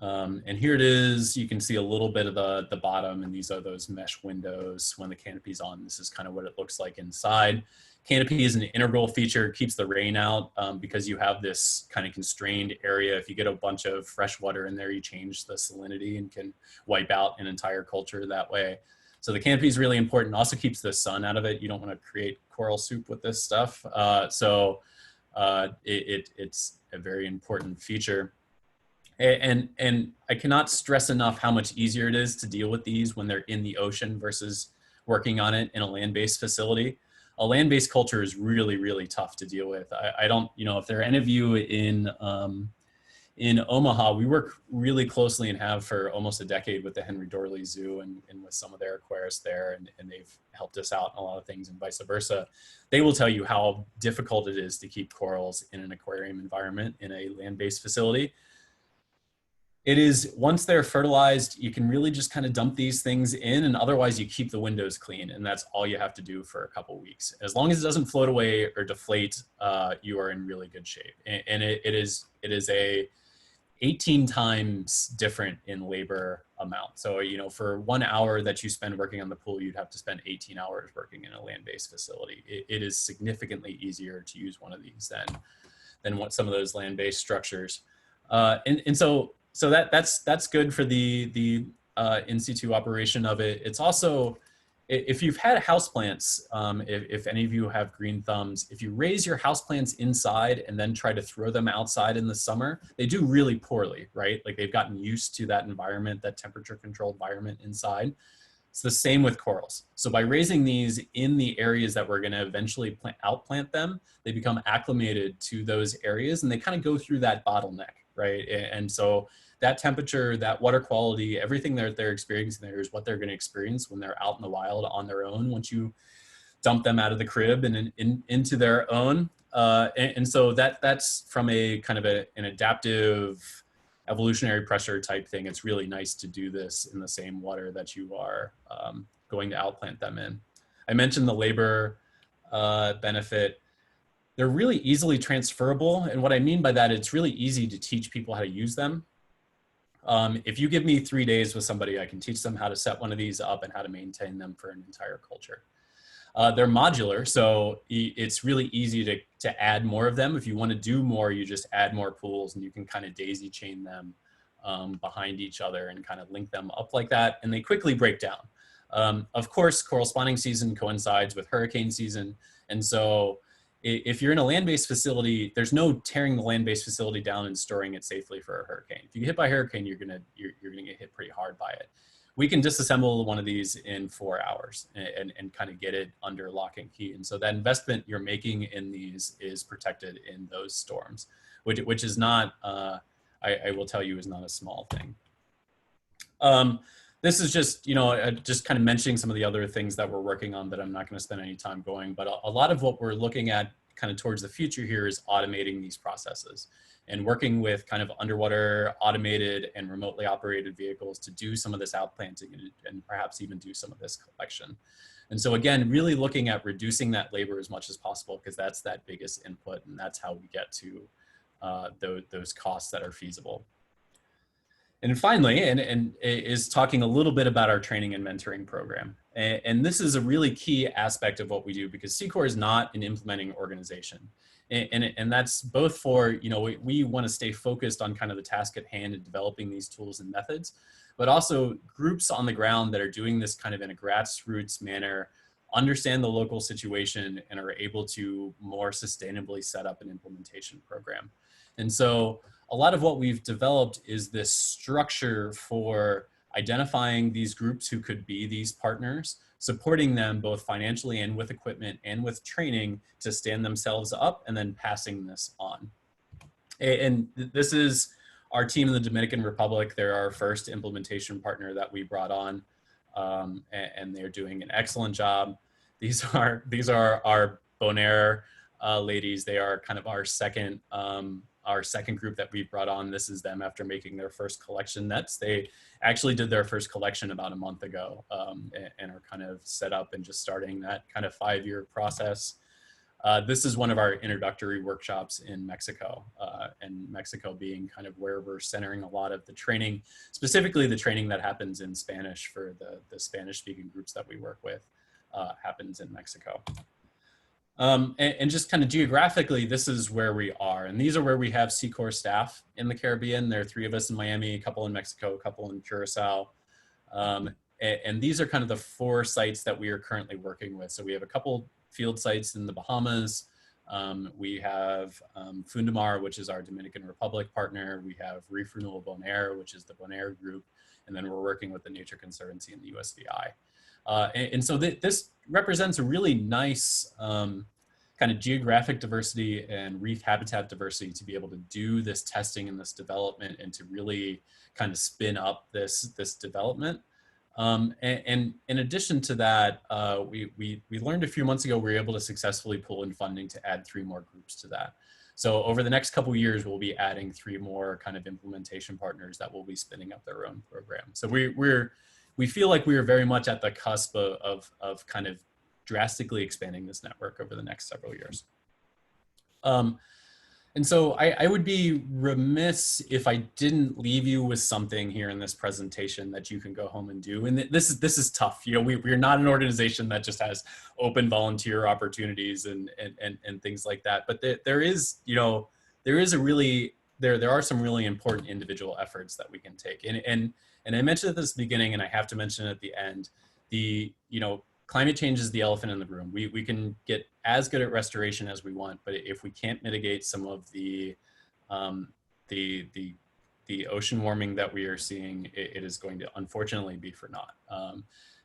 And here it is. You can see a little bit of the bottom, and these are those mesh windows when the canopy's on. This is kind of what it looks like inside. Canopy is an integral feature, keeps the rain out because you have this kind of constrained area. If you get a bunch of fresh water in there, you change the salinity and can wipe out an entire culture that way. So the canopy is really important. Also keeps the sun out of it. You don't want to create coral soup with this stuff. It's a very important feature. And I cannot stress enough how much easier it is to deal with these when they're in the ocean versus working on it in a land-based facility. A land-based culture is really, really tough to deal with. I don't, you know, if there are any of you in Omaha, we work really closely and have for almost a decade with the Henry Dorley Zoo and with some of their aquarists there, and they've helped us out in a lot of things and vice versa. They will tell you how difficult it is to keep corals in an aquarium environment in a land-based facility. It is, once they're fertilized, you can really just kind of dump these things in, and otherwise you keep the windows clean, and that's all you have to do for a couple weeks. As long as it doesn't float away or deflate, you are in really good shape. And it is a 18 times different in labor amount. So, you know, for 1 hour that you spend working on the pool, you'd have to spend 18 hours working in a land-based facility. It is significantly easier to use one of these than what some of those land-based structures. So that's good for the in situ operation of it. It's also, if you've had houseplants, if any of you have green thumbs, if you raise your houseplants inside and then try to throw them outside in the summer, they do really poorly, right? Like they've gotten used to that environment, that temperature controlled environment inside. It's the same with corals. So by raising these in the areas that we're going to eventually outplant them, they become acclimated to those areas and they kind of go through that bottleneck, right? And so that temperature, that water quality, everything that they're experiencing there is what they're going to experience when they're out in the wild on their own once you dump them out of the crib and into their own. And so that's from a kind of an adaptive evolutionary pressure type thing. It's really nice to do this in the same water that you are going to outplant them in. I mentioned the labor benefit. They're really easily transferable. And what I mean by that, it's really easy to teach people how to use them. If you give me 3 days with somebody, I can teach them how to set one of these up and how to maintain them for an entire culture. They're modular, so it's really easy to add more of them. If you want to do more, you just add more pools and you can kind of daisy chain them behind each other and kind of link them up like that, and they quickly break down. Of course, coral spawning season coincides with hurricane season, and so if you're in a land-based facility, there's no tearing the land-based facility down and storing it safely for a hurricane. If you get hit by a hurricane, you're gonna get hit pretty hard by it. We can disassemble one of these in 4 hours and kind of get it under lock and key. And so that investment you're making in these is protected in those storms, which is not, I will tell you, is not a small thing. This is just, you know, just kind of mentioning some of the other things that we're working on that I'm not going to spend any time going, but a lot of what we're looking at kind of towards the future here is automating these processes and working with kind of underwater automated and remotely operated vehicles to do some of this outplanting and perhaps even do some of this collection. And so again, really looking at reducing that labor as much as possible, because that's that biggest input, and that's how we get to those costs that are feasible. And finally, and is talking a little bit about our training and mentoring program. And this is a really key aspect of what we do, because SECORE is not an implementing organization. And that's both for, you know, we want to stay focused on kind of the task at hand and developing these tools and methods, but also groups on the ground that are doing this kind of in a grassroots manner, understand the local situation and are able to more sustainably set up an implementation program. And so a lot of what we've developed is this structure for identifying these groups who could be these partners, supporting them both financially and with equipment and with training to stand themselves up, and then passing this on. And this is our team in the Dominican Republic. They're our first implementation partner that we brought on, and they're doing an excellent job. These are our Bonaire ladies. They are kind of our second group that we brought on. This is them after making their first collection nets. They actually did their first collection about a month ago, and are kind of set up and just starting that kind of 5-year process. This is one of our introductory workshops in Mexico, and Mexico being kind of where we're centering a lot of the training, specifically the training that happens in Spanish for the Spanish-speaking groups that we work with, happens in Mexico. And just kind of geographically, this is where we are. And these are where we have SECORE staff in the Caribbean. There are 3 of us in Miami, a couple in Mexico, a couple in Curacao. And these are kind of the 4 sites that we are currently working with. So we have a couple field sites in the Bahamas. We have Fundamar, which is our Dominican Republic partner. We have Reef Renewal Bonaire, which is the Bonaire group. And then we're working with the Nature Conservancy and the USVI. And so this represents a really nice kind of geographic diversity and reef habitat diversity to be able to do this testing and this development and to really kind of spin up this development. And in addition to that, we learned a few months ago, we were able to successfully pull in funding to add 3 more groups to that. So over the next couple of years, we'll be adding 3 more kind of implementation partners that will be spinning up their own program. So we feel like we are very much at the cusp of kind of drastically expanding this network over the next several years. And so I would be remiss if I didn't leave you with something here in this presentation that you can go home and do. And this is tough. You know, we're not an organization that just has open volunteer opportunities and things like that. But there is, you know, there are some really important individual efforts that we can take. And I mentioned at this beginning, and I have to mention it at the end, climate change is the elephant in the room. We can get as good at restoration as we want, but if we can't mitigate some of the ocean warming that we are seeing, it is going to unfortunately be for naught.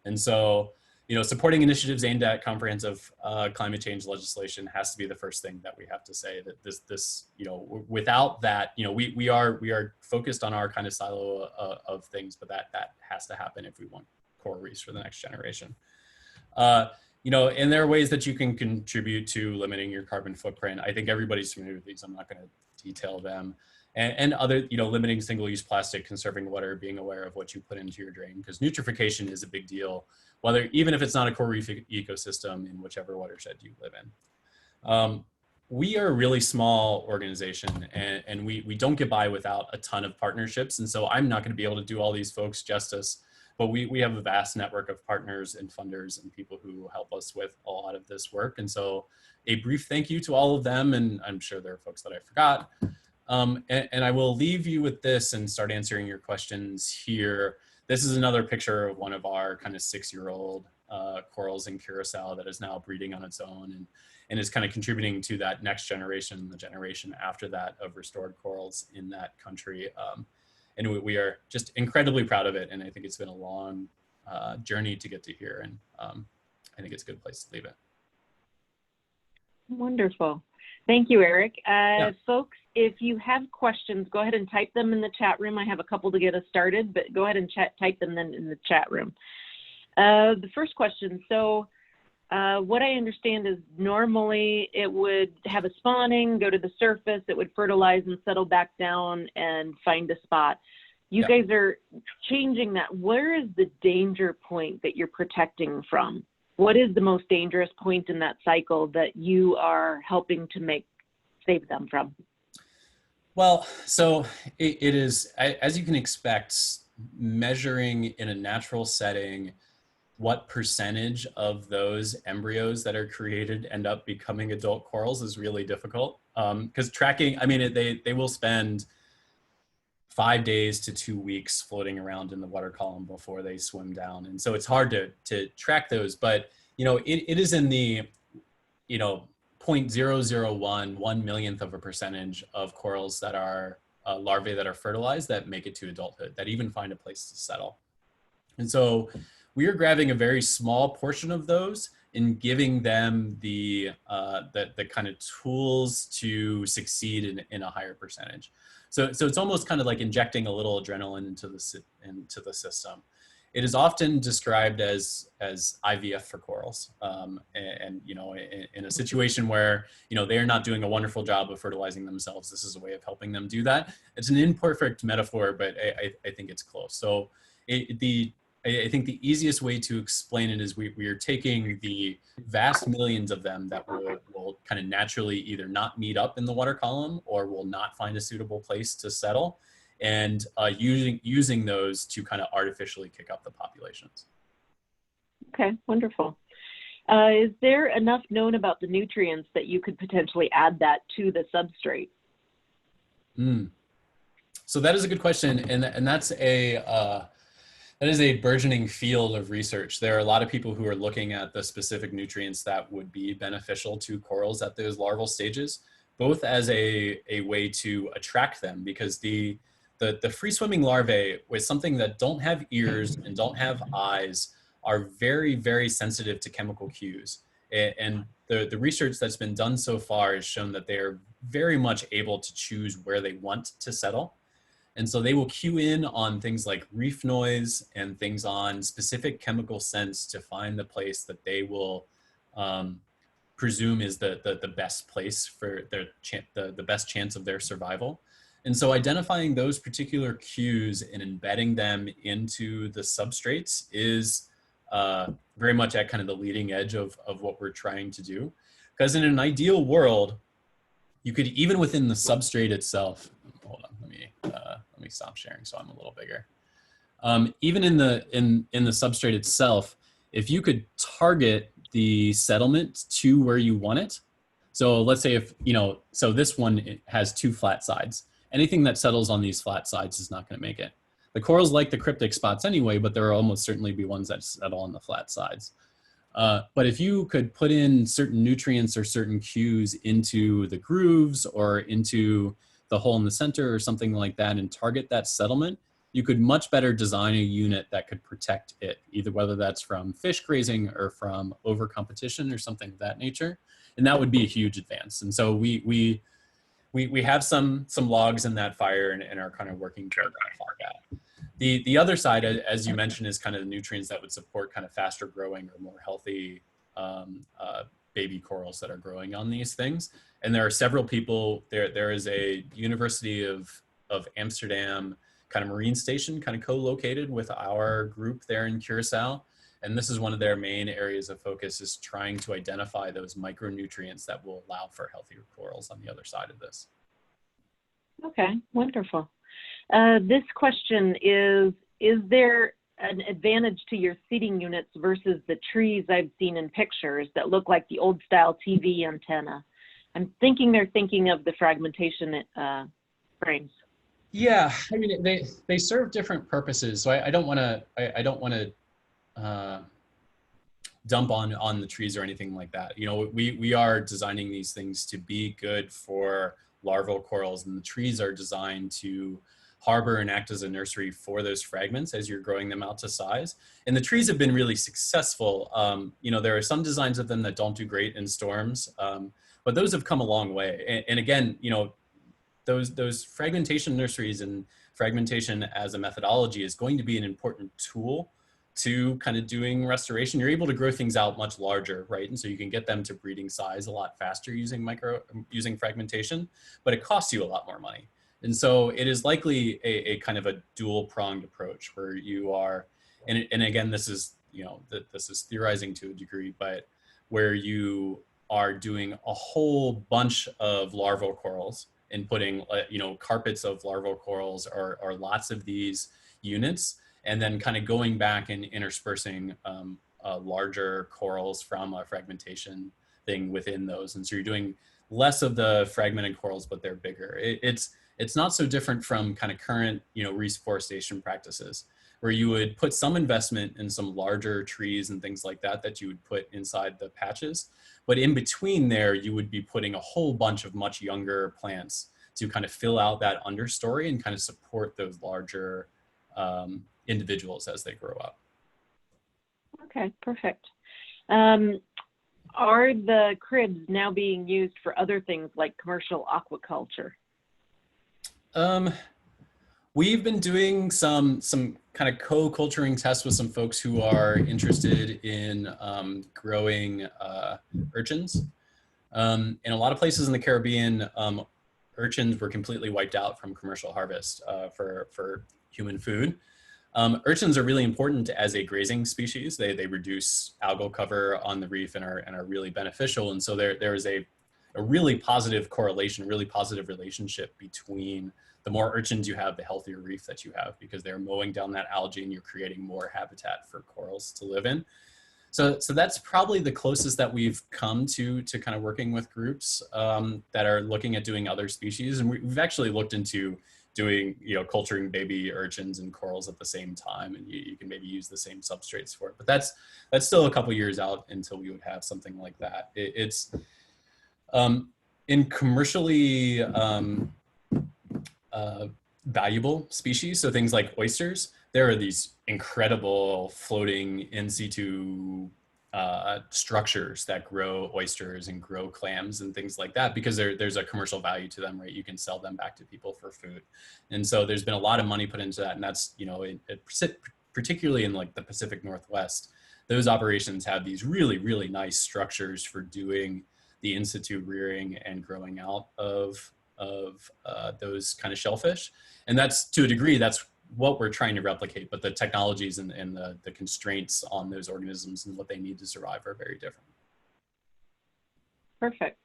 And so, you know, supporting initiatives aimed at comprehensive climate change legislation has to be the first thing that we have to say. That this you know, without that, you know, we are focused on our kind of silo of things, but that has to happen if we want coral reefs for the next generation. You know, and there are ways that you can contribute to limiting your carbon footprint. I think everybody's familiar with these. I'm not going to detail them. And other, you know, limiting single-use plastic, conserving water, being aware of what you put into your drain, because eutrophication is a big deal, even if it's not a coral reef ecosystem in whichever watershed you live in. We are a really small organization, and we don't get by without a ton of partnerships. And so I'm not going to be able to do all these folks justice. But we have a vast network of partners and funders and people who help us with a lot of this work. And so a brief thank you to all of them. And I'm sure there are folks that I forgot. And I will leave you with this and start answering your questions here. This is another picture of one of our kind of 6-year-old corals in Curacao that is now breeding on its own and is kind of contributing to that next generation, the generation after that, of restored corals in that country. And we are just incredibly proud of it. And I think it's been a long journey to get to here. And I think it's a good place to leave it. Wonderful. Thank you, Aric. Yeah. Folks, if you have questions, go ahead and type them in the chat room. I have a couple to get us started, but go ahead and type them then in the chat room. The first question, so what I understand is normally it would have a spawning, go to the surface, it would fertilize and settle back down and find a spot. You Yeah. guys are changing that. Where is the danger point that you're protecting from? What is the most dangerous point in that cycle that you are helping to save them from? Well, so it is, as you can expect, measuring in a natural setting what percentage of those embryos that are created end up becoming adult corals is really difficult. Because tracking, I mean, they will spend 5 days to 2 weeks floating around in the water column before they swim down. And so it's hard to track those, but, it is in the, 0.001, 1/1,000,000th of a percentage of corals that are larvae that are fertilized that make it to adulthood, that even find a place to settle. And so we are grabbing a very small portion of those and giving them the kind of tools to succeed in a higher percentage. So it's almost kind of like injecting a little adrenaline into the system. It is often described as IVF for corals, and in a situation where they are not doing a wonderful job of fertilizing themselves, this is a way of helping them do that. It's an imperfect metaphor, but I think it's close. So I think the easiest way to explain it is we are taking the vast millions of them that will kind of naturally either not meet up in the water column or will not find a suitable place to settle, and using those to kind of artificially kick up the populations. Okay, wonderful. Is there enough known about the nutrients that you could potentially add that to the substrate? So that is a good question, and that's that is a burgeoning field of research. There are a lot of people who are looking at the specific nutrients that would be beneficial to corals at those larval stages, both as a way to attract them, because the free swimming larvae, with something that don't have ears and don't have eyes, are very, very sensitive to chemical cues. And the research that's been done so far has shown that they are very much able to choose where they want to settle. And so they will cue in on things like reef noise and things on specific chemical scents to find the place that they will presume is the best place for the best chance of their survival. And so identifying those particular cues and embedding them into the substrates is very much at kind of the leading edge of what we're trying to do. Because in an ideal world, you could, even within the substrate itself, hold on, let me stop sharing so I'm a little bigger. Even in the substrate itself, if you could target the settlement to where you want it. So let's say so this one has 2 flat sides. Anything that settles on these flat sides is not going to make it. The corals like the cryptic spots anyway, but there will almost certainly be ones that settle on the flat sides. But if you could put in certain nutrients or certain cues into the grooves or into the hole in the center or something like that and target that settlement, you could much better design a unit that could protect it, either whether that's from fish grazing or from over competition or something of that nature. And that would be a huge advance. And so we have some logs in that fire and are kind of working toward that. The other side, as you mentioned, is kind of the nutrients that would support kind of faster growing or more healthy baby corals that are growing on these things. And there are several people, there is a University of Amsterdam kind of marine station kind of co-located with our group there in Curacao. And this is one of their main areas of focus, is trying to identify those micronutrients that will allow for healthier corals on the other side of this. Okay, wonderful. This question is there an advantage to your seeding units versus the trees I've seen in pictures that look like the old style TV antenna? I'm thinking they're thinking of the fragmentation frames. Yeah, I mean, they serve different purposes. So I don't want to dump on the trees or anything like that. We are designing these things to be good for larval corals, and the trees are designed to harbor and act as a nursery for those fragments as you're growing them out to size. And the trees have been really successful. There are some designs of them that don't do great in storms, but those have come a long way. And again, those fragmentation nurseries and fragmentation as a methodology is going to be an important tool to kind of doing restoration. You're able to grow things out much larger, right? And so you can get them to breeding size a lot faster using fragmentation, but it costs you a lot more money. And so it is likely a kind of a dual pronged approach where you are, and again, this is theorizing to a degree, but where you are doing a whole bunch of larval corals and putting, carpets of larval corals or lots of these units, and then kind of going back and interspersing larger corals from a fragmentation thing within those. And so you're doing less of the fragmented corals, but they're bigger. It's not so different from kind of current, reforestation practices, where you would put some investment in some larger trees and things like that that you would put inside the patches. But in between there, you would be putting a whole bunch of much younger plants to kind of fill out that understory and kind of support those larger individuals as they grow up. Okay, perfect. Are the cribs now being used for other things like commercial aquaculture? We've been doing some kind of co-culturing tests with some folks who are interested in growing urchins. In a lot of places in the Caribbean, urchins were completely wiped out from commercial harvest for human food. Urchins are really important as a grazing species. They reduce algal cover on the reef and are really beneficial. And so there is a really positive correlation, really positive relationship between the more urchins you have, the healthier reef that you have, because they're mowing down that algae and you're creating more habitat for corals to live in. So that's probably the closest that we've come to kind of working with groups that are looking at doing other species. And we've actually looked into doing, culturing baby urchins and corals at the same time, and you can maybe use the same substrates for it. But that's still a couple years out until we would have something like that. It's in commercially valuable species, so things like oysters, there are these incredible floating in situ structures that grow oysters and grow clams and things like that, because there's a commercial value to them, right? You can sell them back to people for food. And so there's been a lot of money put into that. And that's, particularly in like the Pacific Northwest, those operations have these really, really nice structures for doing the in situ rearing and growing out of those kind of shellfish. And that's, to a degree, that's what we're trying to replicate, but the technologies and the constraints on those organisms and what they need to survive are very different. Perfect.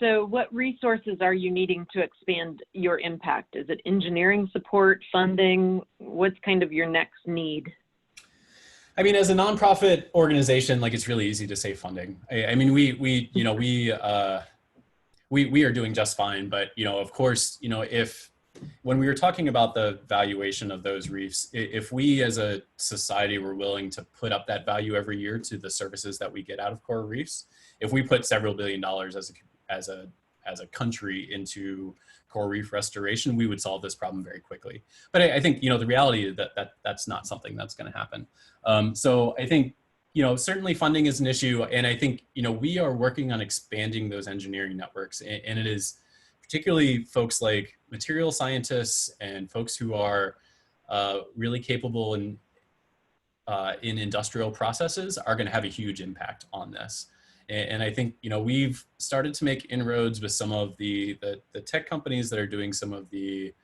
So what resources are you needing to expand your impact? Is it engineering support, funding? What's kind of your next need? I mean, as a nonprofit organization, like, it's really easy to say funding. I mean, we are doing just fine, but, of course, when we were talking about the valuation of those reefs, if we as a society were willing to put up that value every year to the services that we get out of coral reefs, if we put several $1 billion as a country into coral reef restoration, we would solve this problem very quickly. But I think, the reality is that's not something that's going to happen. So I think, certainly funding is an issue. And I think, we are working on expanding those engineering networks, and it is particularly folks like material scientists and folks who are really capable in industrial processes are going to have a huge impact on this. And I think, we've started to make inroads with some of the tech companies that are doing some of the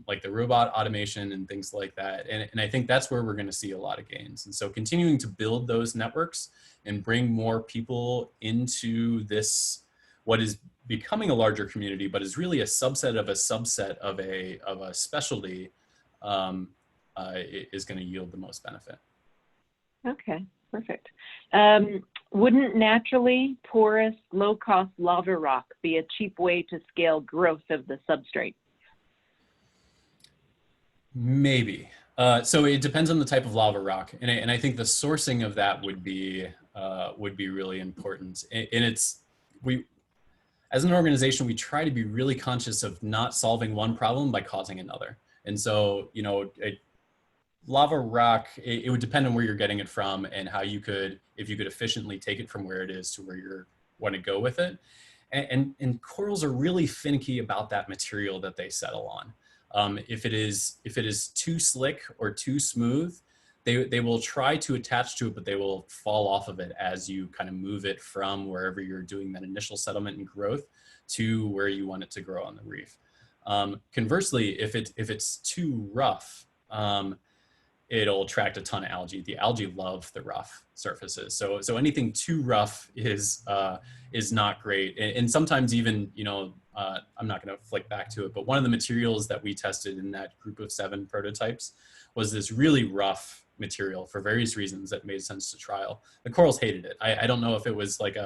like the robot automation and things like that. And I think that's where we're going to see a lot of gains. And so continuing to build those networks and bring more people into this, what is becoming a larger community, but is really a subset of a specialty, is going to yield the most benefit. Okay, perfect. Wouldn't naturally porous, low-cost lava rock be a cheap way to scale growth of the substrate? Maybe. So it depends on the type of lava rock, and I think the sourcing of that would be really important. And as an organization, we try to be really conscious of not solving one problem by causing another. And so, lava rock, it would depend on where you're getting it from and how if you could efficiently take it from where it is to where you want to go with it. And corals are really finicky about that material that they settle on. If it is too slick or too smooth, they will try to attach to it, but they will fall off of it as you kind of move it from wherever you're doing that initial settlement and growth to where you want it to grow on the reef. Conversely, if it's too rough, it'll attract a ton of algae. The algae love the rough surfaces. So anything too rough is not great. And sometimes even, I'm not going to flick back to it, but one of the materials that we tested in that group of 7 prototypes was this really rough material for various reasons that made sense to trial. The corals hated it. I don't know if it was like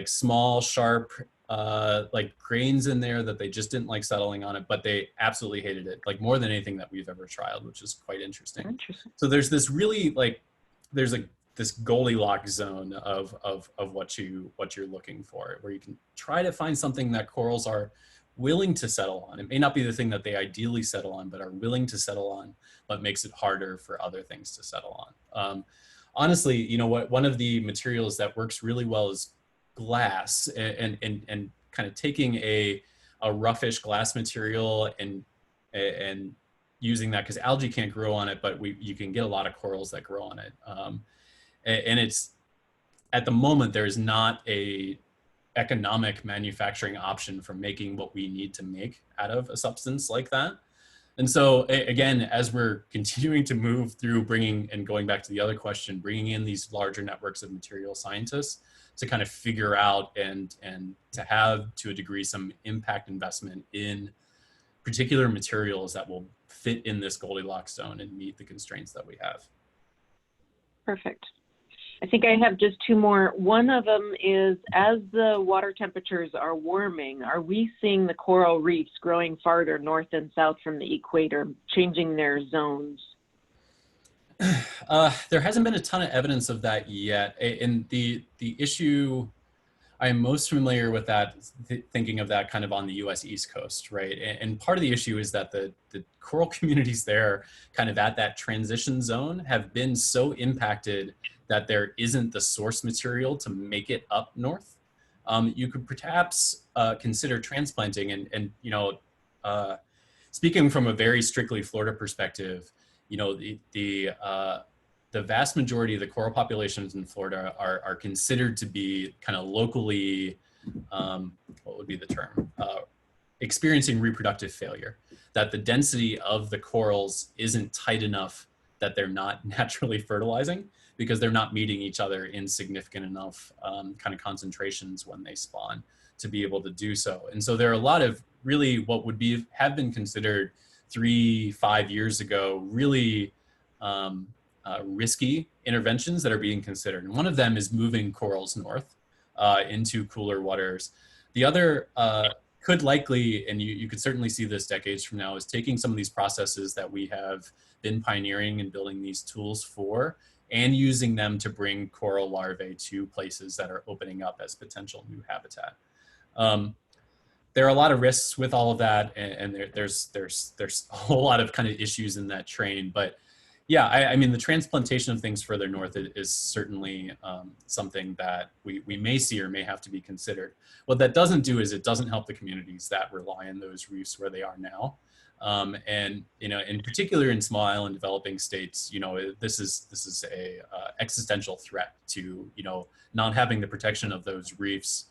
small, sharp, like grains in there that they just didn't like settling on it, but they absolutely hated it, like more than anything that we've ever trialed, which is quite interesting. So there's this really there's this Goldilocks zone of what you're looking for, where you can try to find something that corals are willing to settle on. It may not be the thing that they ideally settle on, but are willing to settle on, but makes it harder for other things to settle on. Honestly, you know what? One of the materials that works really well is glass, and kind of taking a roughish glass material and using that, because algae can't grow on it, but you can get a lot of corals that grow on it. And it's, at the moment, there is not a economic manufacturing option for making what we need to make out of a substance like that. And so again, as we're continuing to move through going back to the other question, bringing in these larger networks of material scientists to kind of figure out and to have, to a degree, some impact investment in particular materials that will fit in this Goldilocks zone and meet the constraints that we have. Perfect. I think I have just two more. One of them is, as the water temperatures are warming, are we seeing the coral reefs growing farther north and south from the equator, changing their zones? There hasn't been a ton of evidence of that yet. And the issue, I am most familiar with that, thinking of that kind of on the US East Coast, right? And part of the issue is that the coral communities there, kind of at that transition zone, have been so impacted that there isn't the source material to make it up north. You could perhaps consider transplanting, and you know, speaking from a very strictly Florida perspective, you know, the vast majority of the coral populations in Florida are considered to be kind of locally, what would be the term? Experiencing reproductive failure, that the density of the corals isn't tight enough that they're not naturally fertilizing, because they're not meeting each other in significant enough kind of concentrations when they spawn to be able to do so. And so there are a lot of really what would have been considered 3-5 years ago, really risky interventions that are being considered. And one of them is moving corals north into cooler waters. The other could likely, and you could certainly see this decades from now, is taking some of these processes that we have been pioneering and building these tools for, and using them to bring coral larvae to places that are opening up as potential new habitat. There are a lot of risks with all of that, and there's a whole lot of kind of issues in that train. But yeah, I mean, the transplantation of things further north is certainly something that we may see or may have to be considered. What that doesn't do is it doesn't help the communities that rely on those reefs where they are now. And you know, in particular in small island developing states, you know, this is a existential threat to, you know, not having the protection of those reefs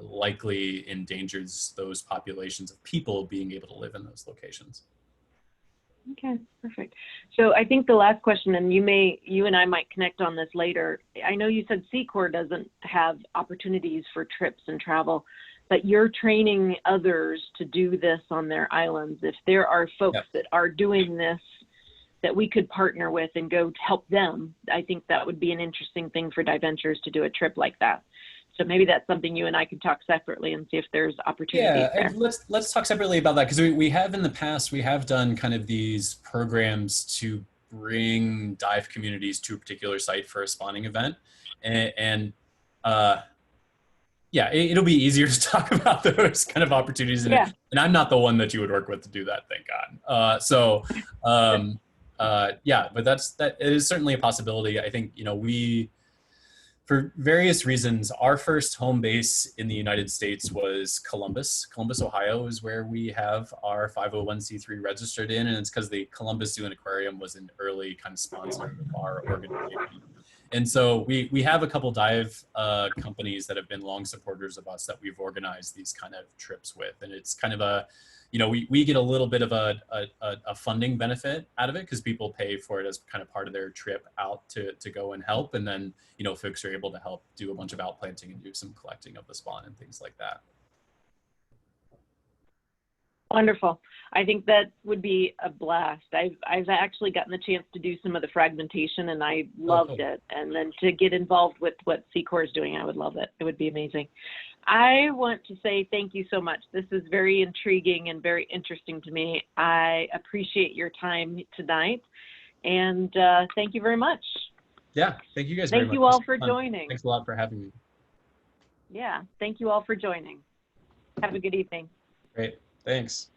likely endangers those populations of people being able to live in those locations. Okay, perfect. So I think the last question, and you and I might connect on this later. I know you said SECORE doesn't have opportunities for trips and travel, but you're training others to do this on their islands. If there are folks that are doing this that we could partner with and go to help them, I think that would be an interesting thing for Diventures to do a trip like that. So maybe that's something you and I could talk separately and see if there's opportunities there. Let's talk separately about that, because we have in the past, we have done kind of these programs to bring dive communities to a particular site for a spawning event. And yeah, it'll be easier to talk about those kind of opportunities. And I'm not the one that you would work with to do that, thank God. Yeah, but that it is certainly a possibility. I think, you know, for various reasons, our first home base in the United States was Columbus. Columbus, Ohio is where we have our 501c3 registered in, and it's because the Columbus Zoo and Aquarium was an early kind of sponsor of our organization. And so we have a couple dive companies that have been long supporters of us that we've organized these kind of trips with. And it's kind of a, you know, we get a little bit of a funding benefit out of it, because people pay for it as kind of part of their trip out to go and help. And then, you know, folks are able to help do a bunch of outplanting and do some collecting of the spawn and things like that. Wonderful. I think that would be a blast. I've actually gotten the chance to do some of the fragmentation, and I loved it. And then to get involved with what SECORE is doing, I would love it. It would be amazing. I want to say thank you so much. This is very intriguing and very interesting to me. I appreciate your time tonight, and thank you very much. Yeah, thank you guys very much. Thank you all for joining. Thanks a lot for having me. Yeah, thank you all for joining. Have a good evening. Great, thanks.